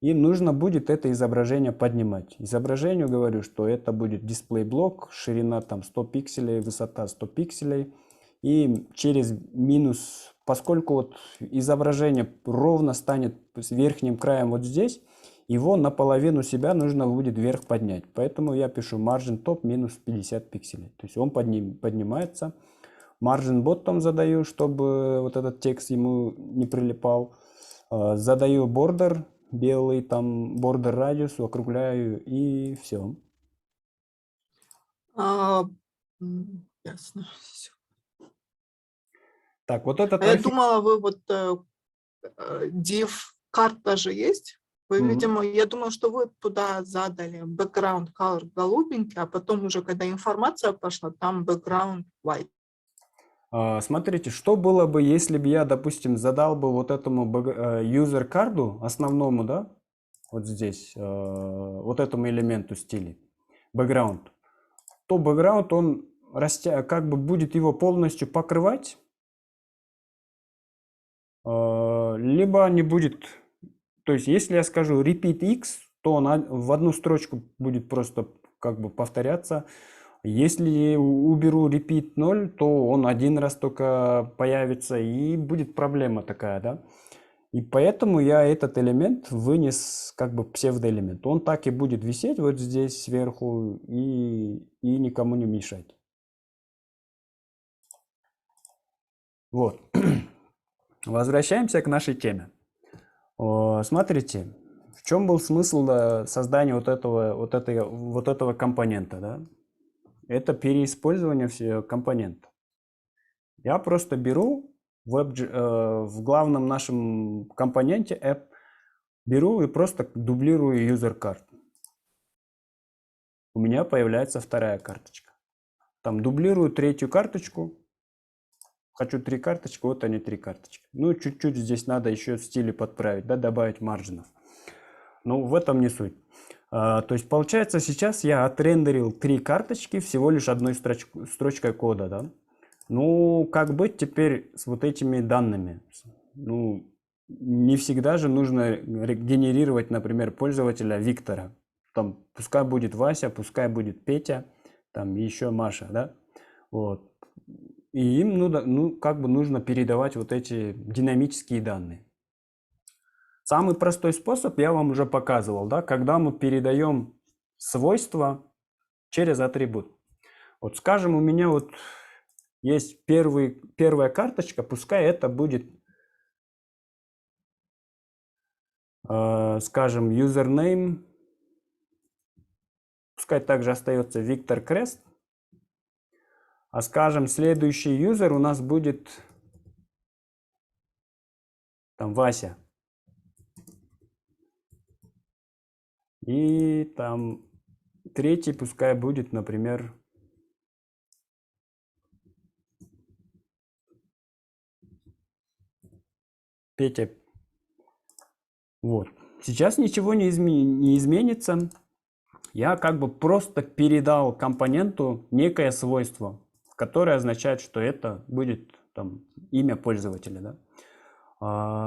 A: И нужно будет это изображение поднимать. Изображению говорю, что это будет дисплей-блок, ширина там 100 пикселей, высота 100 пикселей. И через минус, поскольку вот изображение ровно станет с верхним краем вот здесь, его наполовину себя нужно будет вверх поднять. Поэтому я пишу margin top минус 50 пикселей. То есть он поднимается. Margin bottom задаю, чтобы вот этот текст ему не прилипал. Задаю border, белый там border радиус, округляю и все.
C: Ясно. Всё.
A: Так, вот этот
C: Я
A: архив.
C: думала, вы вот div карта же есть? Вы, видимо, я думаю, что вы туда задали background color голубенький, а потом уже, когда информация пошла, там background white.
A: Смотрите, что было бы, если бы я, допустим, задал бы вот этому user карду основному, да, вот здесь, вот этому элементу стиля, background, то background, он как бы будет его полностью покрывать, либо не будет. То есть, если я скажу repeat x, то он в одну строчку будет просто как бы повторяться. Если уберу repeat 0, то он один раз только появится, и будет проблема такая, да. И поэтому я этот элемент вынес как бы псевдоэлемент. Он так и будет висеть вот здесь сверху и никому не мешать. Вот. Возвращаемся к нашей теме. Смотрите, в чем был смысл создания вот этого компонента, да? Это переиспользование всего компонента. Я просто беру в главном нашем компоненте app, беру и просто дублирую user карту. У меня появляется вторая карточка. Там дублирую третью карточку. Хочу 3 карточки, вот они 3 карточки. Ну, чуть-чуть здесь надо еще в стиле подправить, да, добавить маржинов. Но в этом не суть. То есть получается, сейчас я отрендерил 3 карточки всего лишь одной строчкой кода, да. Ну, как быть теперь с вот этими данными? Ну, не всегда же нужно генерировать, например, пользователя Виктора. Там пускай будет Вася, пускай будет Петя, там еще Маша, да. Вот. И им нужно передавать вот эти динамические данные. Самый простой способ я вам уже показывал, да, когда мы передаем свойства через атрибут. Вот скажем, у меня вот есть первая карточка, пускай это будет, скажем, username, пускай также остается Виктор Крест. А скажем, следующий юзер у нас будет там Вася. И там третий пускай будет, например, Петя. Вот. Сейчас ничего не изменится. Я как бы просто передал компоненту некое свойство, которое означает, что это будет там имя пользователя, да?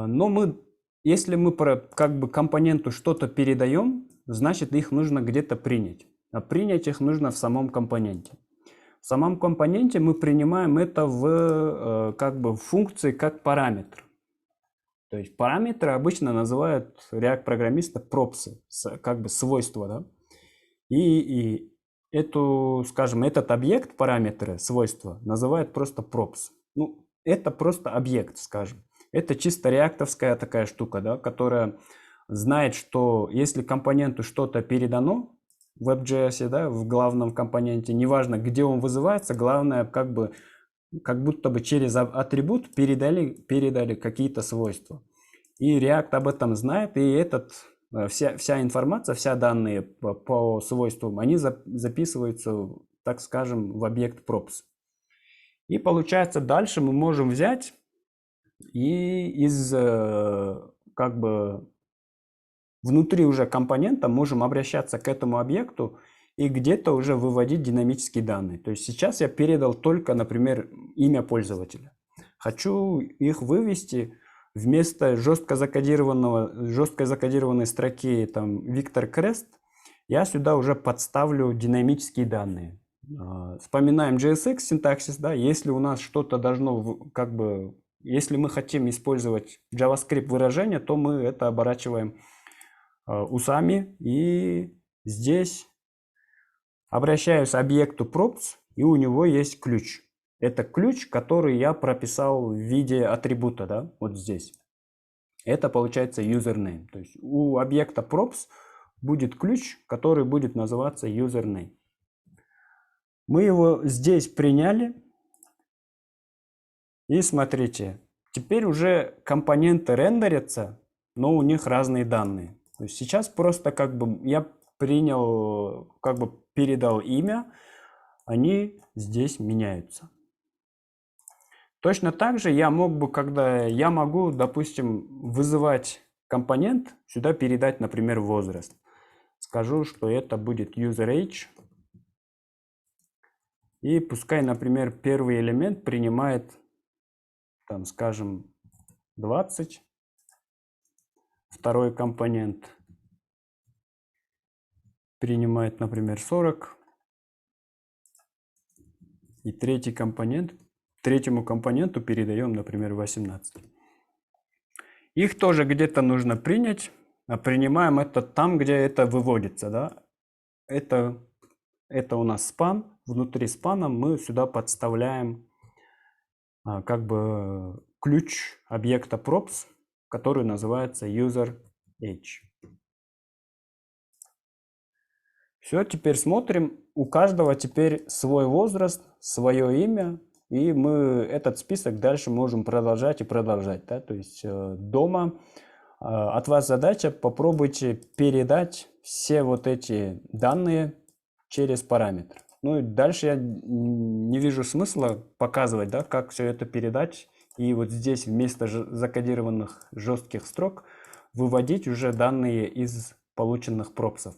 A: Но если мы как бы компоненту что-то передаем, значит их нужно где-то принять. А принять их нужно в самом компоненте. В самом компоненте мы принимаем это в как бы функции как параметр. То есть параметры обычно называют React-программисты пропсы, как бы свойства, да? И скажем, этот объект, параметры, свойства, называют просто props. Ну, это просто объект, скажем. Это чисто реактовская такая штука, да, которая знает, что если компоненту что-то передано в WebJS, да, в главном компоненте, неважно, где он вызывается, главное, как будто бы через атрибут передали какие-то свойства. И React об этом знает, и вся информация, все данные по свойствам, они записываются, так скажем, в объект props. И получается, дальше мы можем взять и как бы внутри уже компонента можем обращаться к этому объекту и где-то уже выводить динамические данные. То есть сейчас я передал только, например, имя пользователя. Хочу их вывести вместо жестко закодированной строки там Виктор Крест, я сюда уже подставлю динамические данные. Вспоминаем JSX синтаксис, да, если у нас что-то должно, как бы, если мы хотим использовать JavaScript выражение, то мы это оборачиваем усами, и здесь обращаюсь к объекту props, и у него есть ключ. Это ключ, который я прописал в виде атрибута, да, вот здесь. Это получается username. То есть у объекта props будет ключ, который будет называться username. Мы его здесь приняли. И смотрите, теперь уже компоненты рендерятся, но у них разные данные. То есть сейчас просто как бы я принял, как бы передал имя, они здесь меняются. Точно так же я могу, допустим, вызывать компонент, сюда передать, например, возраст. Скажу, что это будет user_age. И пускай, например, первый элемент принимает, там, скажем, 20. Второй компонент принимает, например, 40. И третьему компоненту передаем, например, 18. Их тоже где-то нужно принять, а принимаем это там, где это выводится, да? Это у нас спан. Внутри спана мы сюда подставляем как бы ключ объекта props, который называется user_age. Все, теперь смотрим. У каждого теперь свой возраст, свое имя, и мы этот список дальше можем продолжать и продолжать. Да? То есть дома от вас задача, попробуйте передать все вот эти данные через параметр. Ну и дальше я не вижу смысла показывать, да, как все это передать. И вот здесь вместо закодированных жестких строк выводить уже данные из полученных пропсов.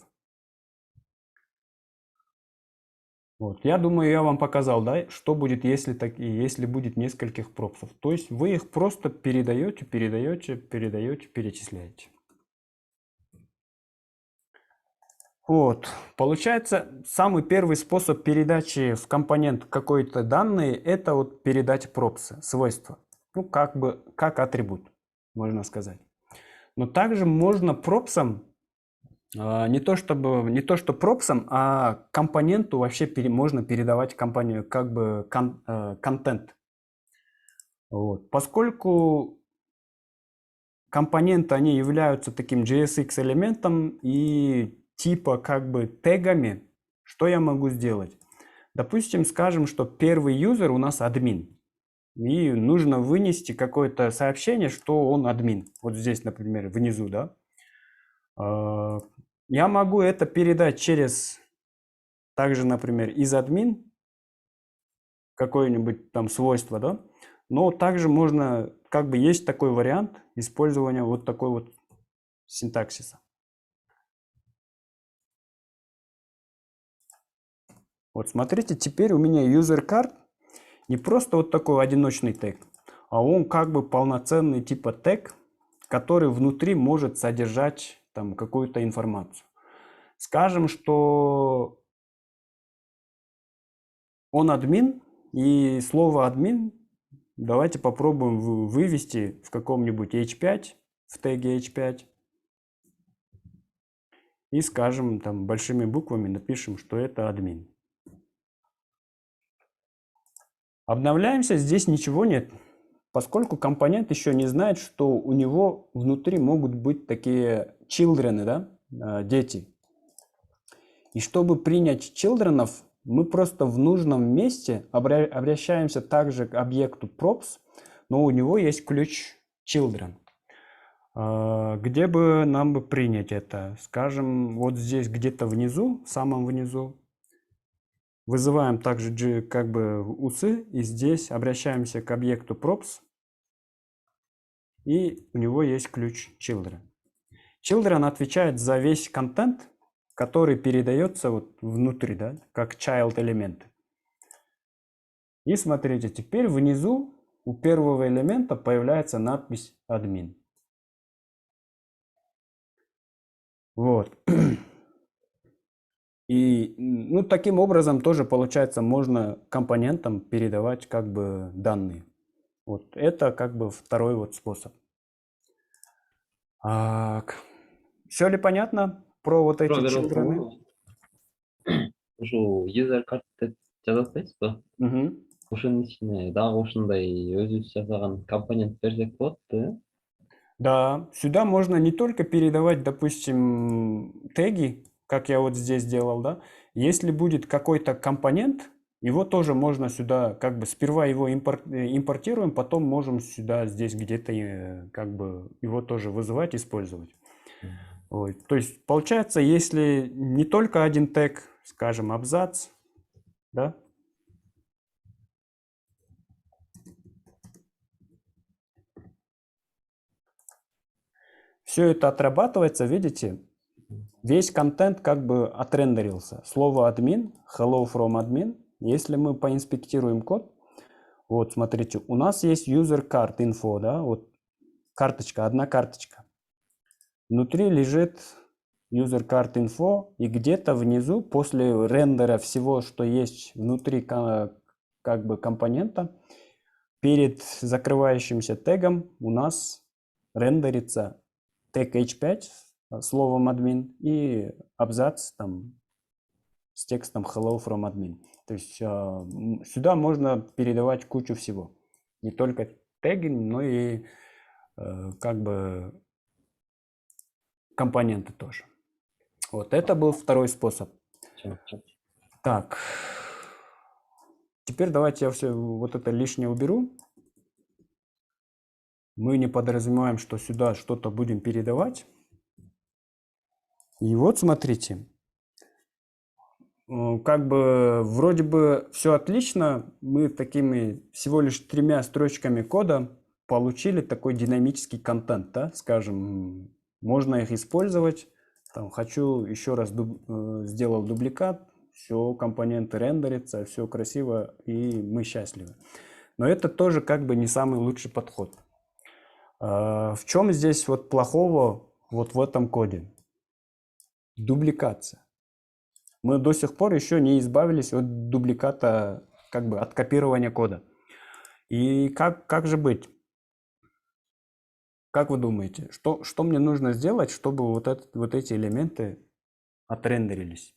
A: Вот. Я думаю, я вам показал, да, что будет, если будет нескольких пропсов. То есть вы их просто передаете, перечисляете. Вот. Получается, самый первый способ передачи в компонент какой-то данные, это вот передать пропсы, свойства. Ну, как бы, как атрибут, можно сказать. Но также можно пропсам, не то что пропсам, а компоненту вообще можно передавать компанию как бы контент. Вот. Поскольку компоненты, они являются таким JSX элементом и типа как бы тегами, что я могу сделать? Допустим, скажем, что первый юзер у нас админ. И нужно вынести какое-то сообщение, что он админ. Вот здесь, например, внизу, да. Я могу это передать через, также, например, из админ, какое-нибудь там свойство, да? Но также можно, как бы есть такой вариант использования вот такой вот синтаксиса. Вот смотрите, теперь у меня user card не просто вот такой одиночный тег, а он как бы полноценный типа тег, который внутри может содержать там какую-то информацию. Скажем, что он админ, и слово админ давайте попробуем вывести в каком-нибудь h5, в теге h5. И скажем, там большими буквами напишем, что это админ. Обновляемся, здесь ничего нет, поскольку компонент еще не знает, что у него внутри могут быть такие children, да, дети. И чтобы принять children'ов, мы просто в нужном месте обращаемся также к объекту props, но у него есть ключ children. Где бы нам бы принять это? Скажем, вот здесь где-то внизу, в самом внизу. Вызываем также как бы усы, и здесь обращаемся к объекту props, и у него есть ключ children. Children отвечает за весь контент, который передается вот внутри, да, как child элемент. И смотрите, теперь внизу у первого элемента появляется надпись admin. Вот. И ну, таким образом тоже получается можно компонентам передавать как бы данные. Вот это как бы второй вот способ. Все ли понятно про вот эти children?
E: Ушу user card деп жазасыз ба? Ошонун ичине дагы ушундай өзүбүз жасаган компонент берсек болот да?
A: Да, сюда можно не только передавать, допустим, теги, как я вот здесь делал, да. Если будет какой-то компонент, его тоже можно сюда, как бы сперва его импортируем, потом можем сюда, здесь где-то, как бы его тоже вызывать, использовать. Вот. То есть получается, если не только один тег, скажем, абзац, да. Все это отрабатывается, видите, весь контент как бы отрендерился. Слово admin, hello from admin. Если мы поинспектируем код, вот смотрите, у нас есть user card info, да, вот карточка, одна карточка. Внутри лежит user card info, и где-то внизу, после рендера всего, что есть внутри как бы компонента, перед закрывающимся тегом у нас рендерится тег h5 словом admin и абзац там с текстом hello from admin. То есть сюда можно передавать кучу всего. Не только теги, но и как бы компоненты тоже. Вот это был второй способ. Так. Теперь давайте я все вот это лишнее уберу. Мы не подразумеваем, что сюда что-то будем передавать. И вот смотрите. Как бы вроде бы все отлично. Мы такими всего лишь 3 строчками кода получили такой динамический контент, да? Скажем, можно их использовать. Там, хочу еще раз сделал дубликат, все, компоненты рендерятся, все красиво, и мы счастливы. Но это тоже как бы не самый лучший подход. В чем здесь вот плохого вот в этом коде? Дубликация. Мы до сих пор еще не избавились от дубликата, как бы от копирования кода. И как же быть? Как вы думаете, что мне нужно сделать, чтобы вот эти элементы отрендерились?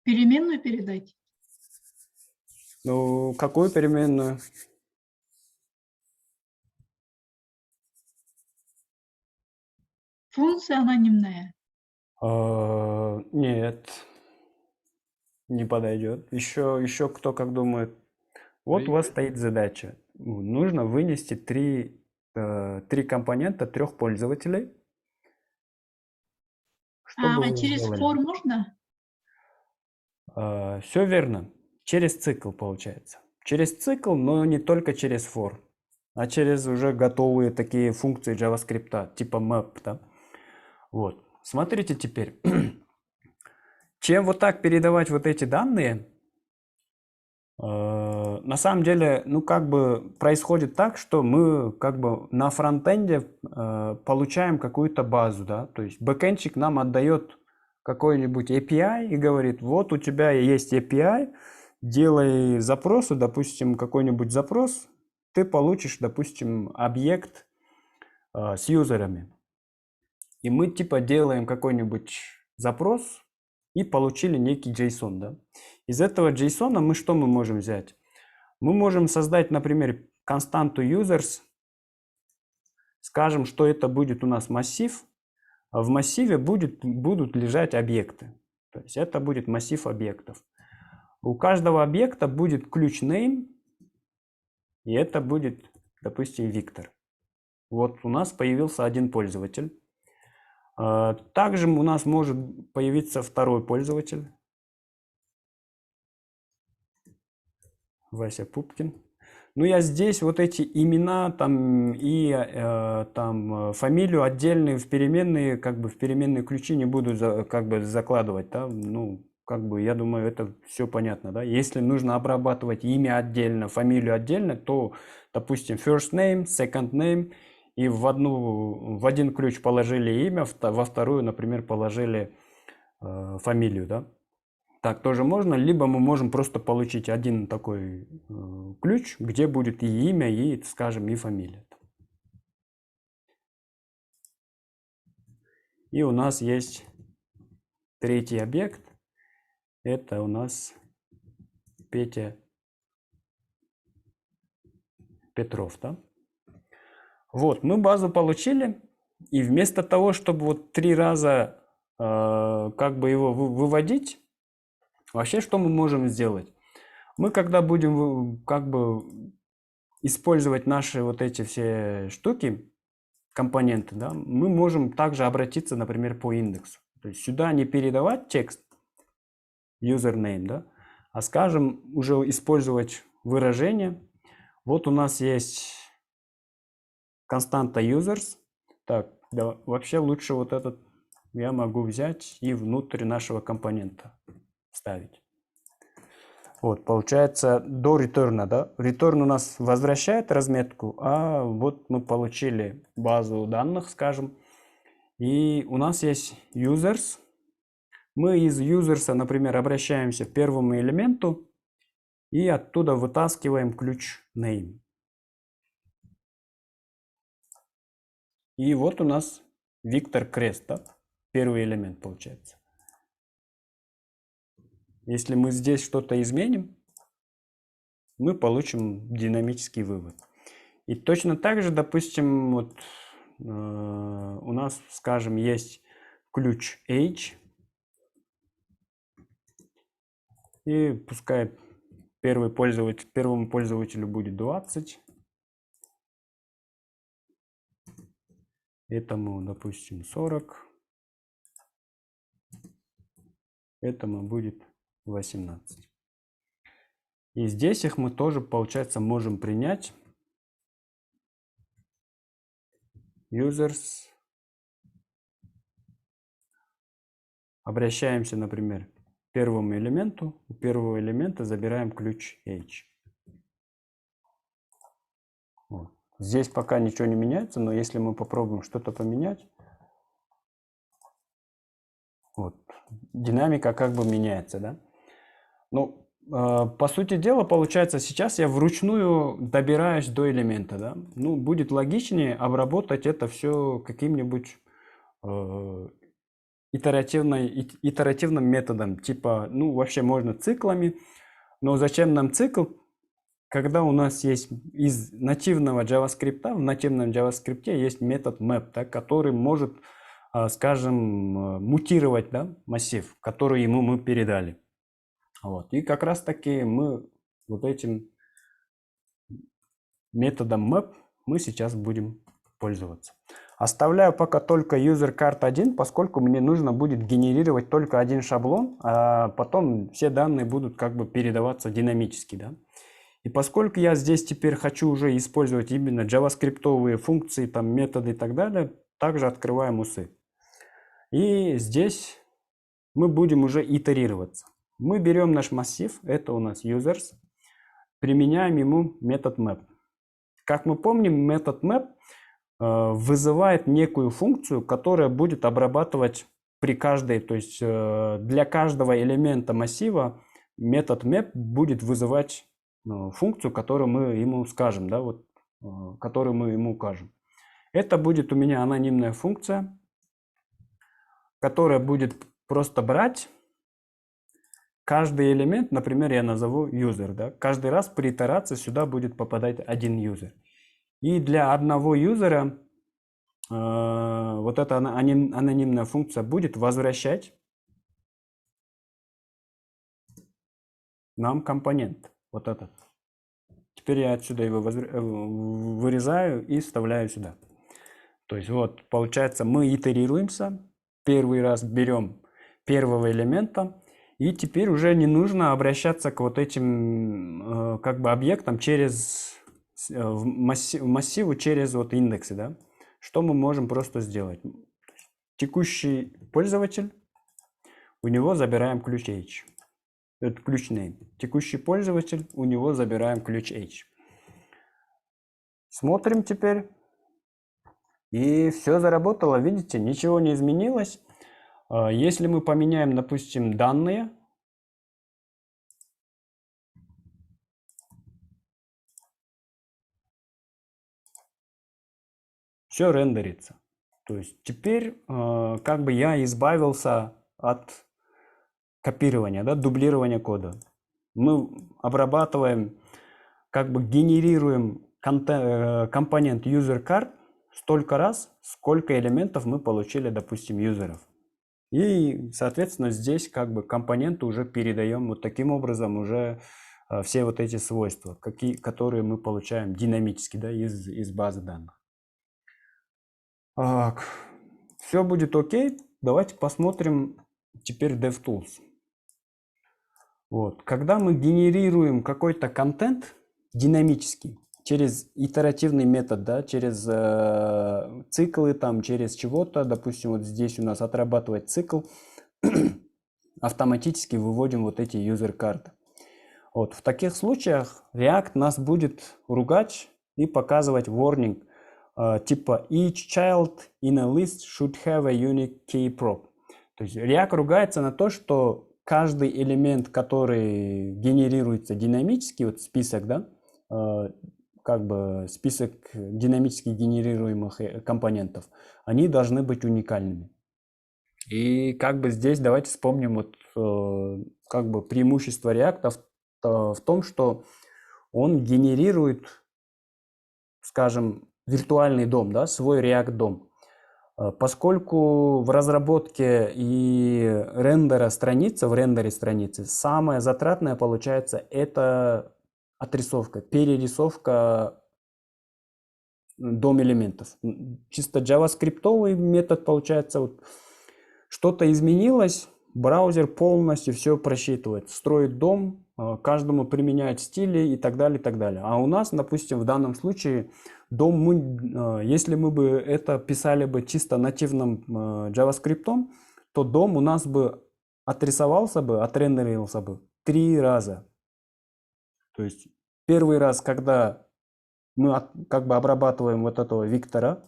D: Переменную передать.
A: Ну, какую переменную?
D: Функция анонимная.
A: Нет, не подойдет. Еще кто как думает? Вот у вас стоит задача. Нужно вынести три компонента трех пользователей. Что бы
D: А
A: вы
D: через
A: сделали?
D: for можно?
A: Все верно. Через цикл получается. Через цикл, но не только через for, а через уже готовые такие функции JavaScript, типа map. Да? Вот. Смотрите теперь. Чем вот так передавать вот эти данные, на самом деле, ну как бы происходит так, что мы как бы на фронтенде получаем какую-то базу, да, то есть бэкэндчик нам отдает какой-нибудь API и говорит, вот у тебя есть API, делай запросы, допустим, какой-нибудь запрос, ты получишь, допустим, объект с юзерами. И мы типа делаем какой-нибудь запрос и получили некий JSON, да. Из этого JSON мы что мы можем взять? Мы можем создать, например, константу users, скажем, что это будет у нас массив, а в массиве будут лежать объекты. То есть это будет массив объектов. У каждого объекта будет ключ name, и это будет, допустим, Виктор. Вот у нас появился один пользователь. Также у нас может появиться второй пользователь. Вася Пупкин. Ну, я здесь вот эти имена там и там фамилию отдельные в переменные, как бы в переменные ключи не буду как бы закладывать, да? Ну, как бы я думаю, это все понятно, да? Если нужно обрабатывать имя отдельно, фамилию отдельно, то, допустим, first name, second name, и в один ключ положили имя, во вторую, например, положили фамилию, да? Так тоже можно, либо мы можем просто получить один такой ключ, где будет и имя, и, скажем, и фамилия. И у нас есть третий объект. Это у нас Петя Петров, да? Вот, мы базу получили, и вместо того, чтобы вот 3 раза как бы его выводить, вообще что мы можем сделать? Мы когда будем как бы использовать наши вот эти все штуки, компоненты, да, мы можем также обратиться, например, по индексу. То есть сюда не передавать текст username, да, а, скажем, уже использовать выражение. Вот у нас есть константа users. Так, да, вообще лучше вот этот я могу взять и внутрь нашего компонента вставить. Вот, получается, до return, да, return у нас возвращает разметку, а вот мы получили базу данных, скажем, и у нас есть users. Мы из users, например, обращаемся к первому элементу и оттуда вытаскиваем ключ name. И вот у нас Виктор Крест, да, первый элемент получается. Если мы здесь что-то изменим, мы получим динамический вывод. И точно так же, допустим, вот у нас, скажем, есть ключ H, и пускай первому пользователю будет 20, этому, допустим, 40, этому будет 18. И здесь их мы тоже, получается, можем принять. Users. Обращаемся, например, к первому элементу. У первого элемента забираем ключ H. Вот. Здесь пока ничего не меняется, но если мы попробуем что-то поменять, вот, динамика как бы меняется, да? Ну, по сути дела, получается, сейчас я вручную добираюсь до элемента, да? Ну, будет логичнее обработать это все каким-нибудь итеративным методом, типа, ну, вообще можно циклами, но зачем нам цикл, когда у нас есть из нативного JavaScript, в нативном JavaScript есть метод map, да, который может, скажем, мутировать, да, массив, который ему мы передали. Вот. И как раз таки мы вот этим методом map мы сейчас будем пользоваться. Оставляю пока только user-card1, поскольку мне нужно будет генерировать только один шаблон, а потом все данные будут как бы передаваться динамически, да. И поскольку я здесь теперь хочу уже использовать именно JavaScript-овые функции, там, методы и так далее, также открываем усы. И здесь мы будем уже итерироваться. Мы берем наш массив, это у нас users, применяем ему метод map. Как мы помним, метод map вызывает некую функцию, которая будет обрабатывать при каждой, то есть для каждого элемента массива метод map будет вызывать функцию, которую мы ему скажем, да, вот, которую мы ему укажем. Это будет у меня анонимная функция, которая будет просто брать каждый элемент, например, я назову user, да, каждый раз при итерации сюда будет попадать один user. И для одного юзера вот эта анонимная функция будет возвращать нам компонент. Вот этот. Теперь я отсюда его вырезаю и вставляю сюда. То есть вот получается мы итерируемся. Первый раз берем первого элемента. И теперь уже не нужно обращаться к вот этим как бы объектам через массиву через вот индексы, да? Что мы можем просто сделать? Текущий пользователь, у него забираем ключ H. Это ключ name. Текущий пользователь, у него забираем ключ H. Смотрим теперь. И все заработало. Видите, ничего не изменилось. Если мы поменяем, допустим, данные, все рендерится. То есть теперь как бы я избавился от копирования, да, дублирования кода. Мы обрабатываем, как бы генерируем компонент user-card столько раз, сколько элементов мы получили, допустим, юзеров. И, соответственно, здесь как бы компоненту уже передаем вот таким образом уже все вот эти свойства, которые мы получаем динамически, да, из базы данных. Так, все будет окей. Давайте посмотрим теперь DevTools. Вот. Когда мы генерируем какой-то контент динамический через итеративный метод, да, через циклы, там, через чего-то, допустим, вот здесь у нас отрабатывать цикл, автоматически выводим вот эти user-карты. Вот. В таких случаях React нас будет ругать и показывать warning, типа each child in a list should have a unique key prop. То есть React ругается на то, что каждый элемент, который генерируется динамически, вот список, да, как бы список динамически генерируемых компонентов, они должны быть уникальными. И как бы здесь давайте вспомним вот как бы преимущество React в том, что он генерирует, скажем, виртуальный дом, да, свой React дом. Поскольку в разработке и рендере страницы самое затратное получается это отрисовка, перерисовка дом элементов. Чисто JavaScript-овый метод получается, вот, что-то изменилось, браузер полностью все просчитывает, строит дом, каждому применяет стили и так далее, и так далее. А у нас, допустим, в данном случае дом, если мы бы это писали бы чисто нативным JavaScript, то дом у нас бы отрисовался бы, отрендерился бы 3 раза. То есть первый раз, когда мы как бы обрабатываем вот этого Виктора,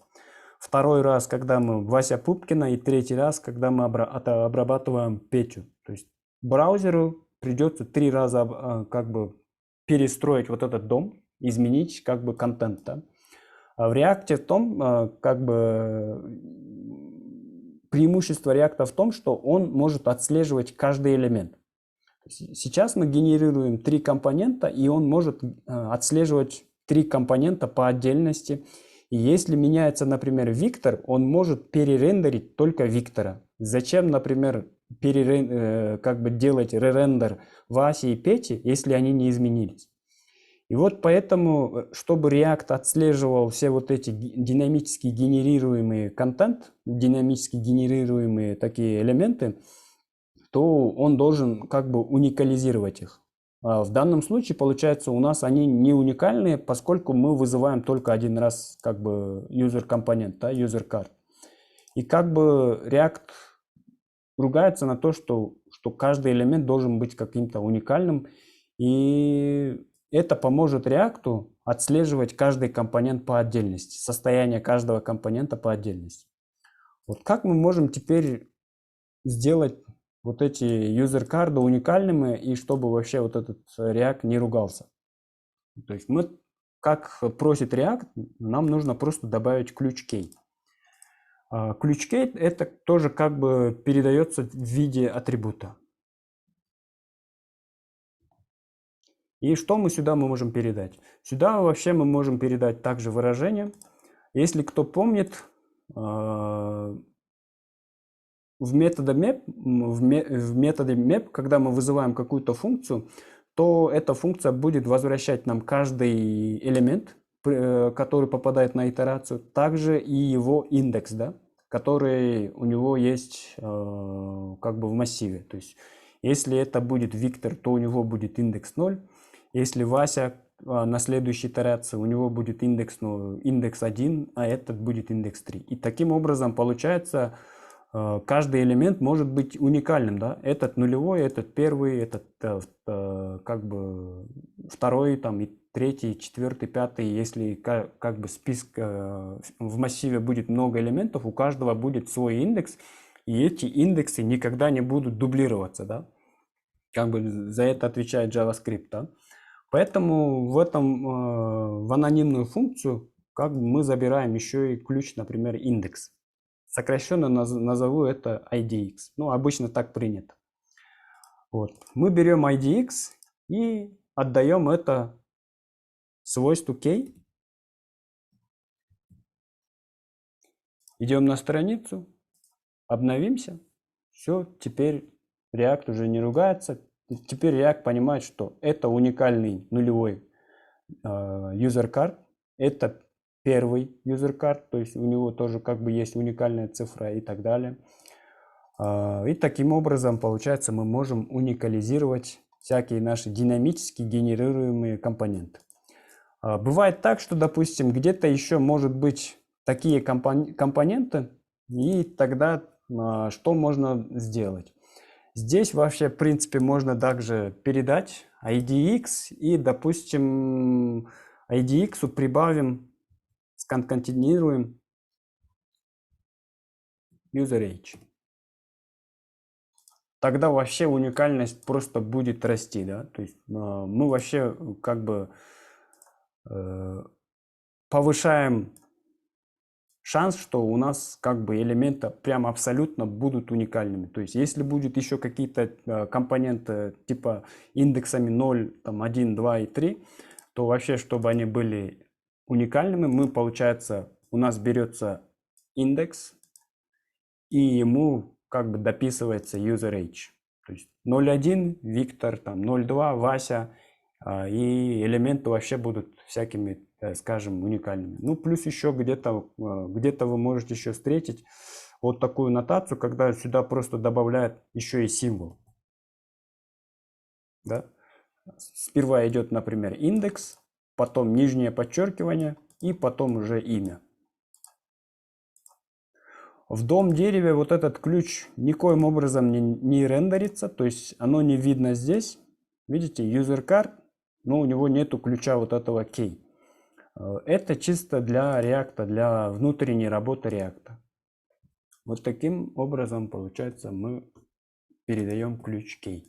A: второй раз, когда мы Вася Пупкина, и третий раз, когда мы обрабатываем Петю. То есть браузеру придется 3 раза как бы перестроить вот этот дом, изменить как бы контент. Да? А в React в том, как бы преимущество React в том, что он может отслеживать каждый элемент. Сейчас мы генерируем 3 компонента, и он может отслеживать 3 компонента по отдельности. И если меняется, например, Виктор, он может перерендерить только Виктора. Зачем, например, как бы делать ререндер Васи и Пети, если они не изменились? И вот поэтому, чтобы React отслеживал все вот эти динамически генерируемые контент, динамически генерируемые такие элементы, то он должен как бы уникализировать их. В данном случае, получается, у нас они не уникальные, поскольку мы вызываем только один раз как бы user компонент, да, user card. И как бы React ругается на то, что каждый элемент должен быть каким-то уникальным. И это поможет React отслеживать каждый компонент по отдельности, состояние каждого компонента по отдельности. Вот как мы можем теперь сделать вот эти user-карды уникальными, и чтобы вообще вот этот React не ругался? То есть мы, как просит React, нам нужно просто добавить ключ key. Ключ key это тоже как бы передается в виде атрибута. И что мы сюда можем передать? Сюда вообще мы можем передать также выражение. Если кто помнит, в методе map, когда мы вызываем какую-то функцию, то эта функция будет возвращать нам каждый элемент, который попадает на итерацию, также и его индекс, да, который у него есть как бы в массиве. То есть если это будет Виктор, то у него будет индекс 0. Если Вася на следующей итерации, у него будет индекс 1, а этот будет индекс 3. И таким образом получается, каждый элемент может быть уникальным. Да? Этот нулевой, этот первый, этот как бы второй, там, и третий, четвертый, пятый. Если как бы список в массиве будет много элементов, у каждого будет свой индекс, и эти индексы никогда не будут дублироваться. Да? Как бы за это отвечает JavaScript. Да? Поэтому в анонимную функцию как бы мы забираем еще и ключ, например, индекс. Сокращенно назову это IDX. Ну, обычно так принято. Вот. Мы берем IDX и отдаем это свойству key. Идем на страницу, обновимся. Все, теперь React уже не ругается. Теперь React понимает, что это уникальный нулевой user card. Это первый user card, то есть у него тоже как бы есть уникальная цифра и так далее. И таким образом, получается, мы можем уникализировать всякие наши динамически генерируемые компоненты. Бывает так, что, допустим, где-то еще может быть такие компоненты, и тогда что можно сделать? Здесь вообще, в принципе, можно также передать IDX и, допустим, IDX прибавим, сконкатинируем user_age. Тогда вообще уникальность просто будет расти, да, то есть мы вообще как бы повышаем шанс, что у нас как бы элементы прям абсолютно будут уникальными. То есть если будет еще какие-то компоненты типа индексами 0, там 1, 2 и 3, то вообще, чтобы они были уникальными, мы, получается, у нас берется индекс, и ему как бы дописывается user_age. То есть 0.1 Виктор, там 0.2 Вася, и элементы вообще будут всякими, скажем, уникальными. Ну, плюс еще где-то вы можете еще встретить вот такую нотацию, когда сюда просто добавляют еще и символ. Да? Сперва идет, например, индекс, потом нижнее подчеркивание и потом уже имя. В DOM-дереве вот этот ключ никоим образом не рендерится, то есть оно не видно здесь. Видите, user card, но у него нету ключа вот этого key. Это чисто для React, для внутренней работы React. Вот таким образом, получается, мы передаем ключ key.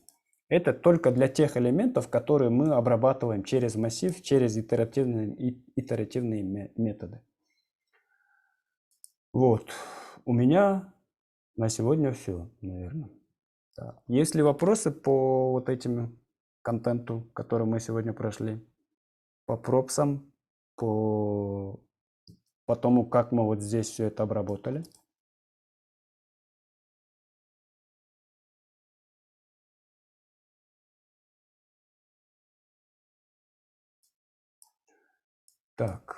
A: Это только для тех элементов, которые мы обрабатываем через массив, через итеративные методы. Вот. У меня на сегодня все, наверное. Да. Есть ли вопросы по вот этим контенту, который мы сегодня прошли? По пропсам, по тому, как мы вот здесь все это обработали? Так,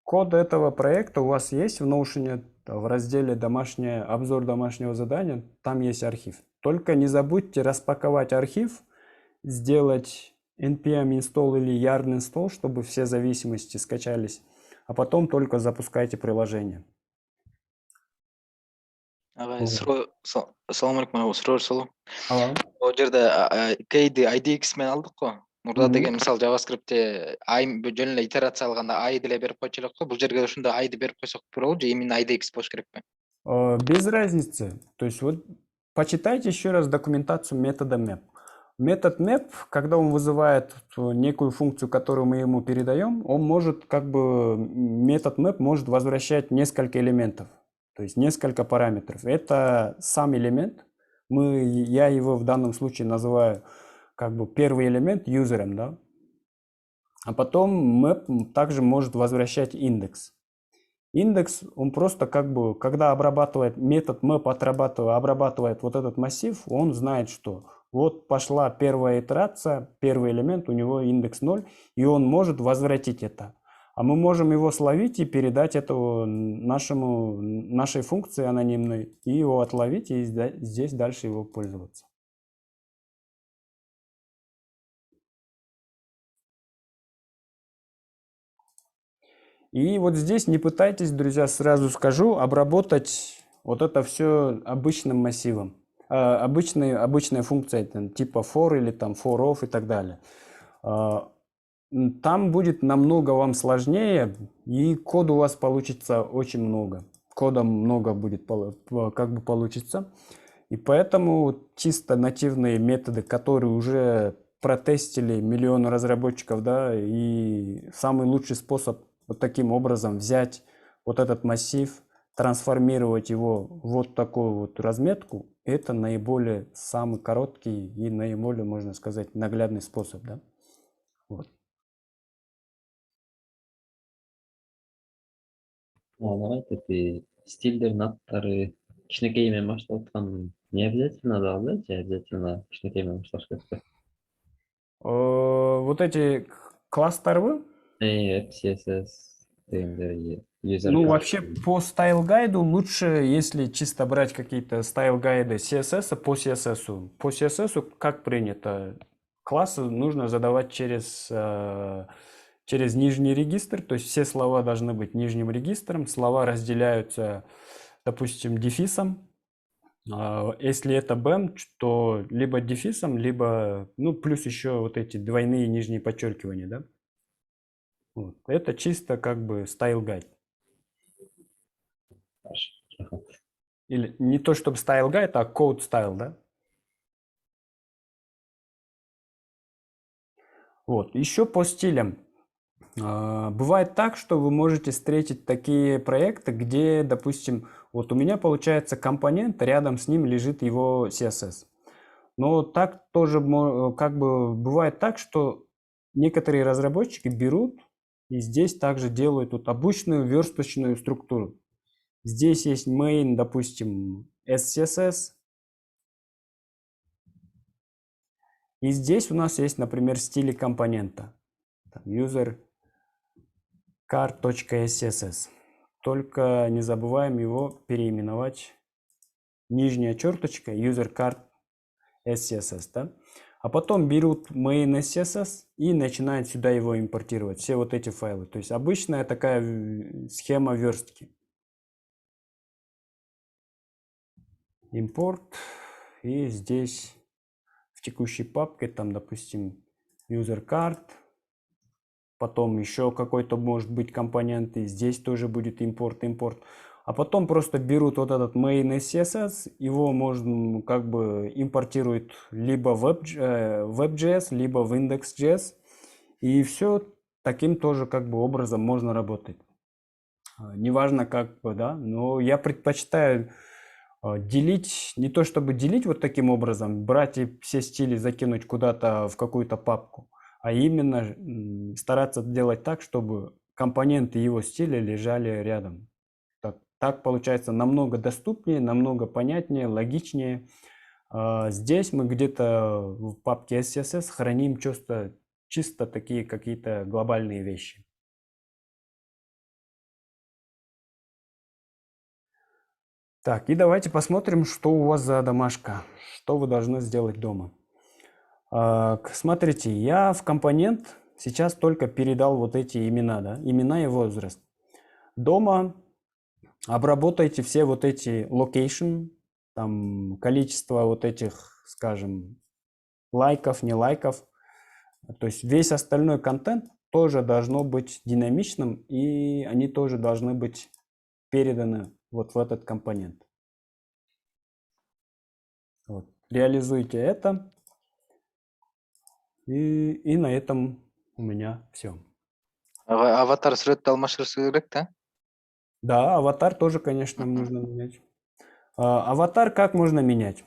A: код этого проекта у вас есть в Notion в разделе «Обзор домашнего задания», там есть архив. Только не забудьте распаковать архив, сделать npm install или yarn install, чтобы все зависимости скачались, а потом только запускайте приложение.
G: ағай ассалаумағалейкум ағай сұрау салу
A: Ага.
G: ол жерде кейді IDX мен алдық қой мұрда деген мысалы JavaScriptте жөн эле итерация алганда I деле берип койчу элек қой бул жерге ошондой I'ды берип койсок болобу же именно IDX болуш керекпи?
A: Без разницы. То есть вот почитайте еще раз документацию метода map. Метод map, когда он вызывает некую функцию, которую мы ему передаем, он может метод map может возвращать несколько элементов, то есть несколько параметров. Это сам элемент. Я его в данном случае называю первый элемент юзером, да. А потом map также может возвращать индекс. Индекс, он просто когда обрабатывает, метод map обрабатывает вот этот массив, он знает, что вот пошла первая итерация, первый элемент, у него индекс 0, и он может возвратить это. А мы можем его словить и передать это нашей функции анонимной, и его отловить, и здесь дальше его пользоваться. И вот здесь не пытайтесь, друзья, сразу скажу, обработать вот это все обычным массивом. Обычная функция типа for или там for of и так далее. Там будет намного вам сложнее, и кода у вас получится очень много. Кода много будет получится. И поэтому чисто нативные методы, которые уже протестили миллионы разработчиков, да, и самый лучший способ вот таким образом взять вот этот массив, трансформировать его в вот такую вот разметку, это наиболее самый короткий и наиболее, можно сказать, наглядный способ, да. Вот.
E: Давайте стильдердин аттары кичинекей менен башталып аткан не обязательно да, же обязательно кичинекей менен башташ керек?
A: Вот эти класс-тарвы,
E: CSS дегендер,
A: ну, вообще по стайл-гайду лучше, если чисто брать какие-то стайл-гайды CSS по CSS. По CSS, как принято, классы нужно задавать через нижний регистр, то есть все слова должны быть нижним регистром, слова разделяются, допустим, дефисом. Если это BEM, то либо дефисом, либо, ну, плюс еще вот эти двойные нижние подчеркивания, да. Вот. Это чисто стайл-гайд. Или не то чтобы стайл-гайд, а code-стайл, да. Вот. Еще по стилям. Бывает так, что вы можете встретить такие проекты, где, допустим, вот у меня получается компонент, рядом с ним лежит его CSS. Но так тоже бывает так, что некоторые разработчики берут и здесь также делают вот обычную версточную структуру. Здесь есть main, допустим, SCSS. И здесь у нас есть, например, стили компонента. User card.scss. Только не забываем его переименовать. Нижняя черточка user card SCSS, да? А потом берут main SCSS и начинают сюда его импортировать, все вот эти файлы. То есть обычная такая схема верстки. Импорт. И здесь в текущей папке, там, допустим, user card. Потом еще какой-то может быть компонент, и здесь тоже будет импорт. А потом просто берут вот этот main CSS, его можно импортируют либо в Web.js, либо в Index.js, и все таким тоже образом можно работать. Неважно да, но я предпочитаю делить, не то чтобы делить вот таким образом, брать и все стили закинуть куда-то в какую-то папку, а именно стараться делать так, чтобы компоненты его стиля лежали рядом. Так получается намного доступнее, намного понятнее, логичнее. Здесь мы где-то в папке SCSS храним чисто такие какие-то глобальные вещи. Так, и давайте посмотрим, что у вас за домашка, что вы должны сделать дома. Смотрите, я в компонент сейчас только передал вот эти имена, да, имена и возраст. Дома обработайте все вот эти location, там количество вот этих, скажем, лайков, не лайков. То есть весь остальной контент тоже должно быть динамичным, и они тоже должны быть переданы вот в этот компонент. Вот. Реализуйте это. И на этом у меня все.
G: Аватар сүрөттү алмаштырыш керек да?
A: Да, аватар тоже, конечно, нужно менять. Аватар как можно менять?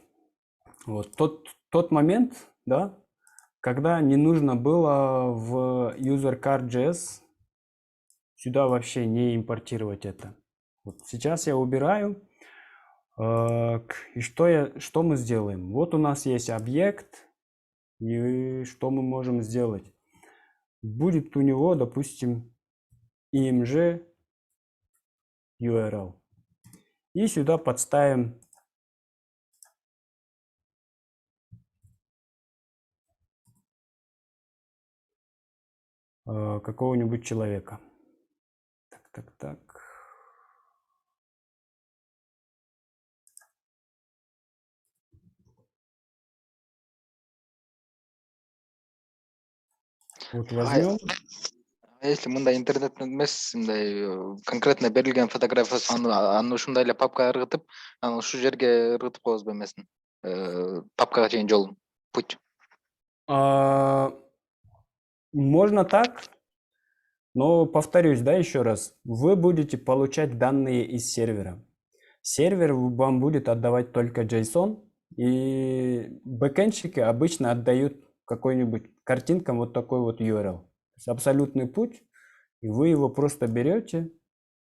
A: Вот тот момент, да, когда не нужно было в user.card.js сюда вообще не импортировать это. Вот сейчас я убираю. И что мы сделаем? Вот у нас есть объект. И что мы можем сделать? Будет у него, допустим, img URL. И сюда подставим какого-нибудь человека. Так. Вот возьмем.
G: Если мындай интернеттен эмес, мындай конкретно берилген фотографиясын аны ушундай эле папкага ыргытып, анан ушул жерге ыргытып коебузбу эмесин? Папкага чейин жолун, путь.
A: Можно так, но повторюсь, да, еще раз. Вы будете получать данные из сервера. Сервер вам будет отдавать только JSON, и бэкэндщики обычно отдают какой-нибудь картинкам вот такой вот URL. То есть абсолютный путь, и вы его просто берете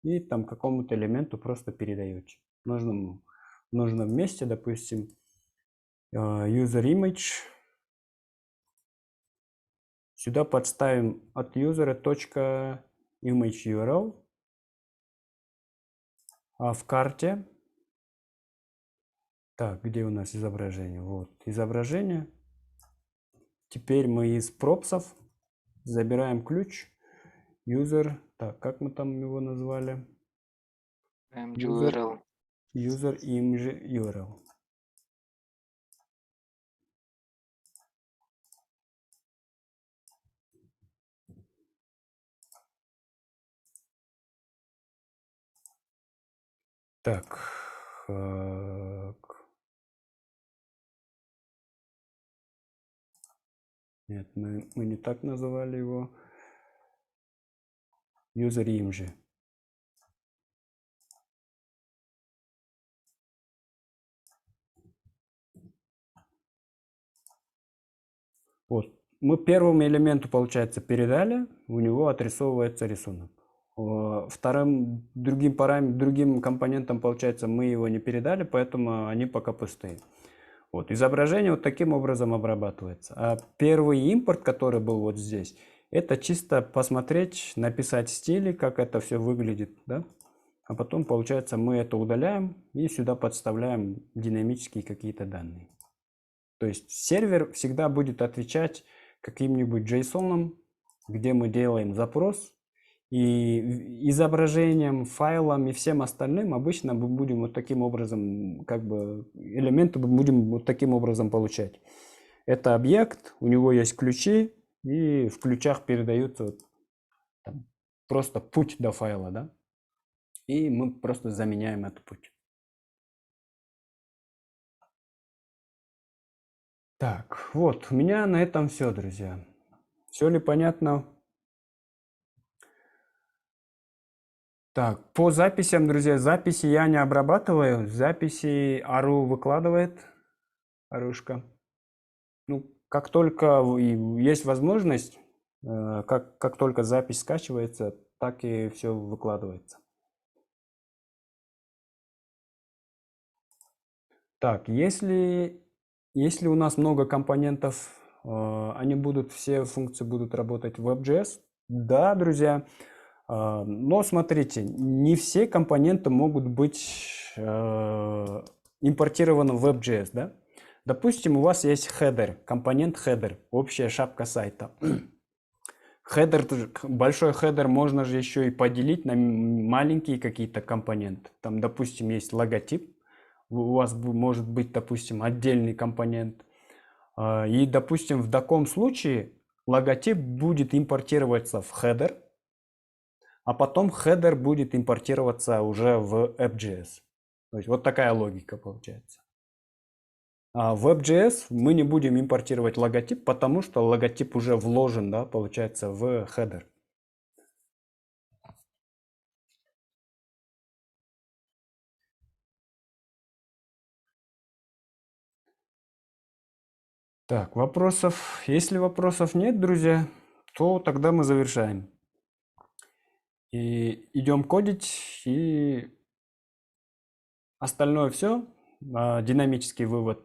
A: и там какому-то элементу просто передаете. В нужном месте, допустим, user image. Сюда подставим от юзера .image URL. А в карте, так, где у нас изображение? Вот, изображение. Теперь мы из пропсов забираем ключ user, так, как мы там его назвали?
G: URL.
A: User image URL. Так. Нет, мы не так назвали его. User image. Вот. Мы первому элементу, получается, передали, у него отрисовывается рисунок. Другим компонентам, получается, мы его не передали, поэтому они пока пустые. Вот. Изображение вот таким образом обрабатывается. А первый импорт, который был вот здесь, это чисто посмотреть, написать стили, как это все выглядит, да? А потом, получается, мы это удаляем и сюда подставляем динамические какие-то данные. То есть сервер всегда будет отвечать каким-нибудь JSON, где мы делаем запрос, и изображением, файлом и всем остальным обычно мы будем вот таким образом, как бы элементы мы будем вот таким образом получать. Это объект, у него есть ключи, и в ключах передаются вот, там, просто путь до файла, да? И мы просто заменяем этот путь. Так, вот, у меня на этом все, друзья. Все ли понятно? Так, по записям, друзья, записи я не обрабатываю, записи Ару выкладывает, Арушка. Ну, как только есть возможность, как только запись скачивается, так и все выкладывается. Так, если у нас много компонентов, все функции будут работать в WebJS. Да, друзья, но смотрите, не все компоненты могут быть импортирован в WebJS, да? Допустим, у вас есть header, компонент header, общая шапка сайта. Header, большой header можно же еще и поделить на маленькие какие-то компоненты. Там, допустим, есть логотип, у вас может быть, допустим, отдельный компонент. И, допустим, в таком случае логотип будет импортироваться в header, а потом header будет импортироваться уже в WebJS. То есть вот такая логика получается. А в WebJS мы не будем импортировать логотип, потому что логотип уже вложен, да, получается, в header. Так, вопросов. Если вопросов нет, друзья, то тогда мы завершаем. И идем кодить, и остальное все. Динамический вывод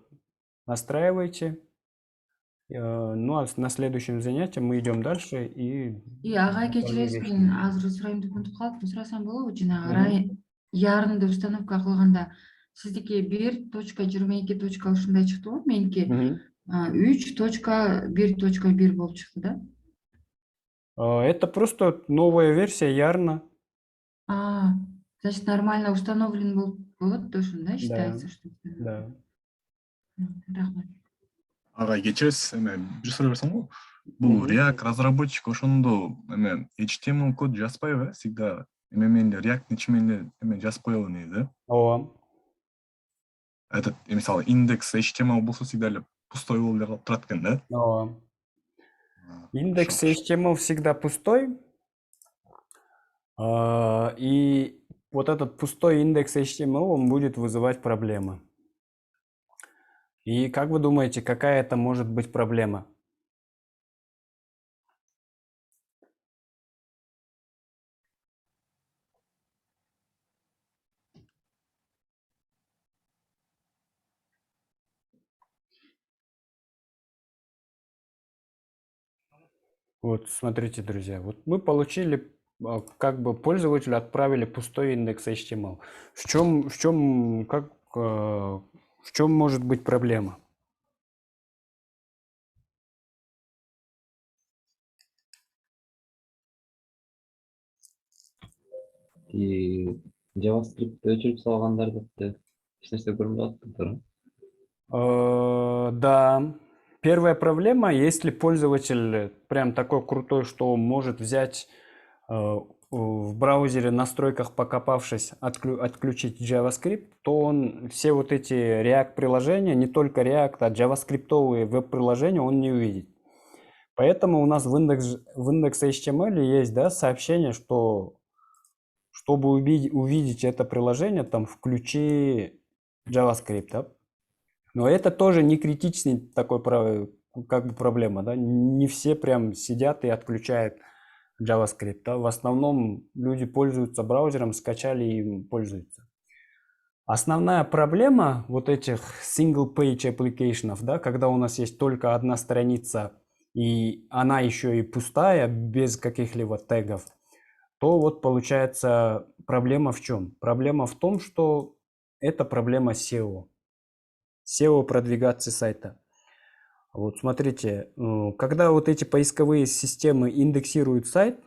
A: настраивайте. Ну а на следующем занятии мы идем дальше и...
I: Ага, кечиресиз, мен азыр сурайымды унутуп калыптым. Сурасам болобу? Жанагы ярымды установка кылганда сиздики 1.22. Ушундай чыктыбы, меники 3.1.1 болуп чыкты да?
A: Это просто новая версия Ярна.
I: Значит, нормально установлен болот да, ушундай считается, что.
A: Да.
I: Рахмат.
J: Ага, кечиресиз, бир суроо берсем го. Бул React разработчик ошондо HTML код жазбайбы, всегда менде React ичинде жазып коелу негизи.
A: Ооба.
J: Этот, мисалы, индекс HTML болсо всегда эле пустой болуп турат экен да?
A: Ооба. Индекс HTML всегда пустой. И вот этот пустой индекс HTML, он будет вызывать проблемы. И как вы думаете, какая это может быть проблема? Вот, смотрите, друзья, вот мы получили, как бы пользователю отправили пустой индекс HTML. В чем может быть проблема?
E: И JavaScript өчүрүп салгандар деп эч нерсе көрүнбөй атыптыр.
A: Да. Первая проблема, если пользователь прям такой крутой, что может взять в браузере, настройках покопавшись, отключить JavaScript, то он все вот эти React-приложения, не только React, а JavaScript-овые веб-приложения он не увидит. Поэтому у нас в индекс HTML есть, да, сообщение, что чтобы увидеть это приложение, там включи JavaScript. Да? Но это тоже не критичный такой как бы проблема. Да? Не все прям сидят и отключают JavaScript. Да? В основном люди пользуются браузером, скачали и им пользуются. Основная проблема вот этих single-page applications, да, когда у нас есть только одна страница, и она еще и пустая, без каких-либо тегов, то вот получается проблема в чем? Проблема в том, что это проблема SEO. SEO продвигации сайта. Вот смотрите, когда вот эти поисковые системы индексируют сайт,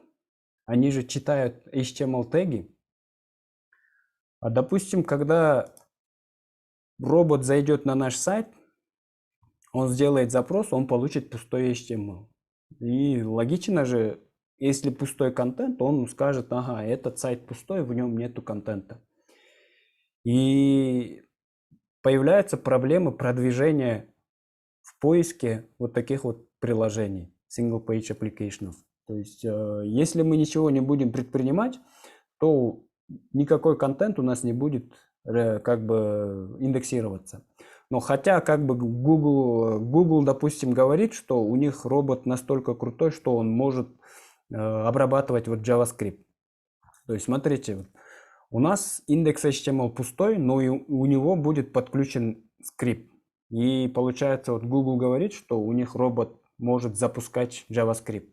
A: они же читают HTML-теги. А допустим, когда робот зайдет на наш сайт, он сделает запрос, он получит пустой HTML. И логично же, если пустой контент, он скажет, ага, этот сайт пустой, в нем нету контента. И появляются проблемы продвижения в поиске вот таких вот приложений, single-page applications. То есть, если мы ничего не будем предпринимать, то никакой контент у нас не будет как бы индексироваться. Но хотя как бы Google, допустим, говорит, что у них робот настолько крутой, что он может обрабатывать вот JavaScript. То есть смотрите, у нас индекс HTML пустой, но и у него будет подключен скрипт. И получается, вот Google говорит, что у них робот может запускать JavaScript.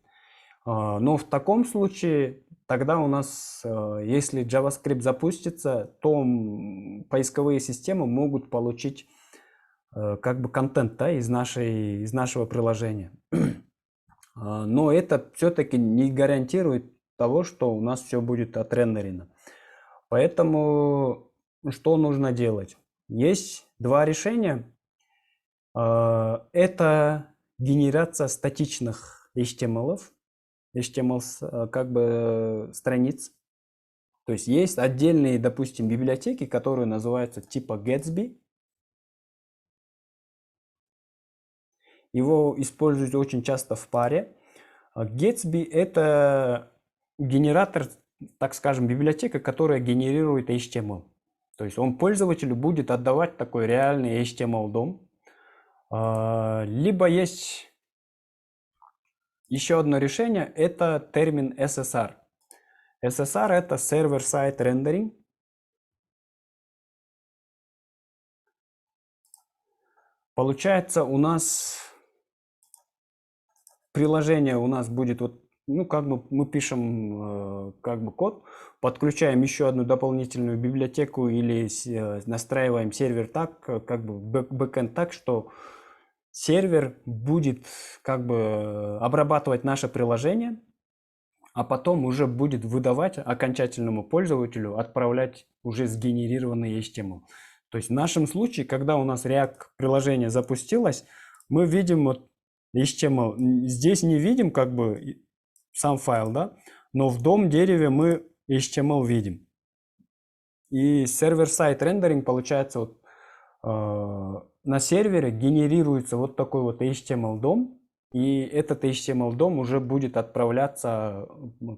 A: Но в таком случае тогда у нас, если JavaScript запустится, то поисковые системы могут получить как бы контент, да, из нашего приложения. Но это все-таки не гарантирует того, что у нас все будет отрендерено. Поэтому что нужно делать? Есть два решения. Это генерация статичных HTML как бы страниц. То есть отдельные, допустим, библиотеки, которые называются типа Gatsby. Его используют очень часто в паре. Gatsby – это генератор, так скажем, библиотека, которая генерирует HTML. То есть он пользователю будет отдавать такой реальный HTML-дом. Либо есть еще одно решение, это термин SSR. SSR – это Server-Side Rendering. Получается, у нас приложение у нас будет вот, ну, как бы мы пишем как бы код, подключаем еще одну дополнительную библиотеку или настраиваем сервер так, как бы бэкэнд так, что сервер будет как бы обрабатывать наше приложение, а потом уже будет выдавать окончательному пользователю, отправлять уже сгенерированный HTML. То есть в нашем случае, когда у нас React приложение запустилось, мы видим вот HTML. Здесь не видим как бы сам файл, да, но в DOM-дереве мы HTML видим. И сервер-сайд рендеринг получается вот на сервере генерируется вот такой вот HTML-дом, и этот HTML-дом уже будет отправляться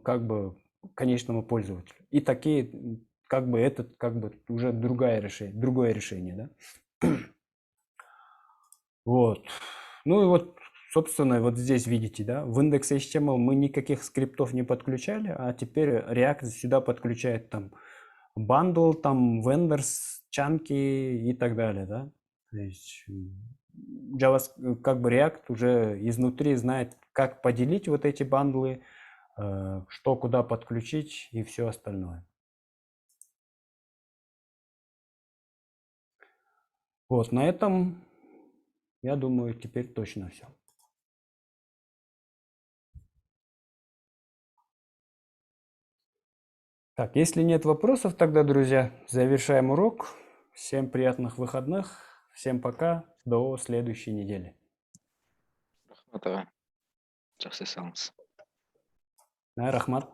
A: как бы конечному пользователю. И такие как бы это как бы уже другое решение, да. Вот. Ну и вот, собственно, вот здесь видите, да, в индекс HTML мы никаких скриптов не подключали, а теперь React сюда подключает там bundle, там vendors, чанки и так далее, да. То есть как бы React уже изнутри знает, как поделить вот эти бандлы, что куда подключить и все остальное. Вот, на этом, я думаю, теперь точно все. Так, если нет вопросов, тогда, друзья, завершаем урок. Всем приятных выходных. Всем пока. До следующей недели.
G: Рахмат аға. Жақсы салыңыз.
A: Рахмат.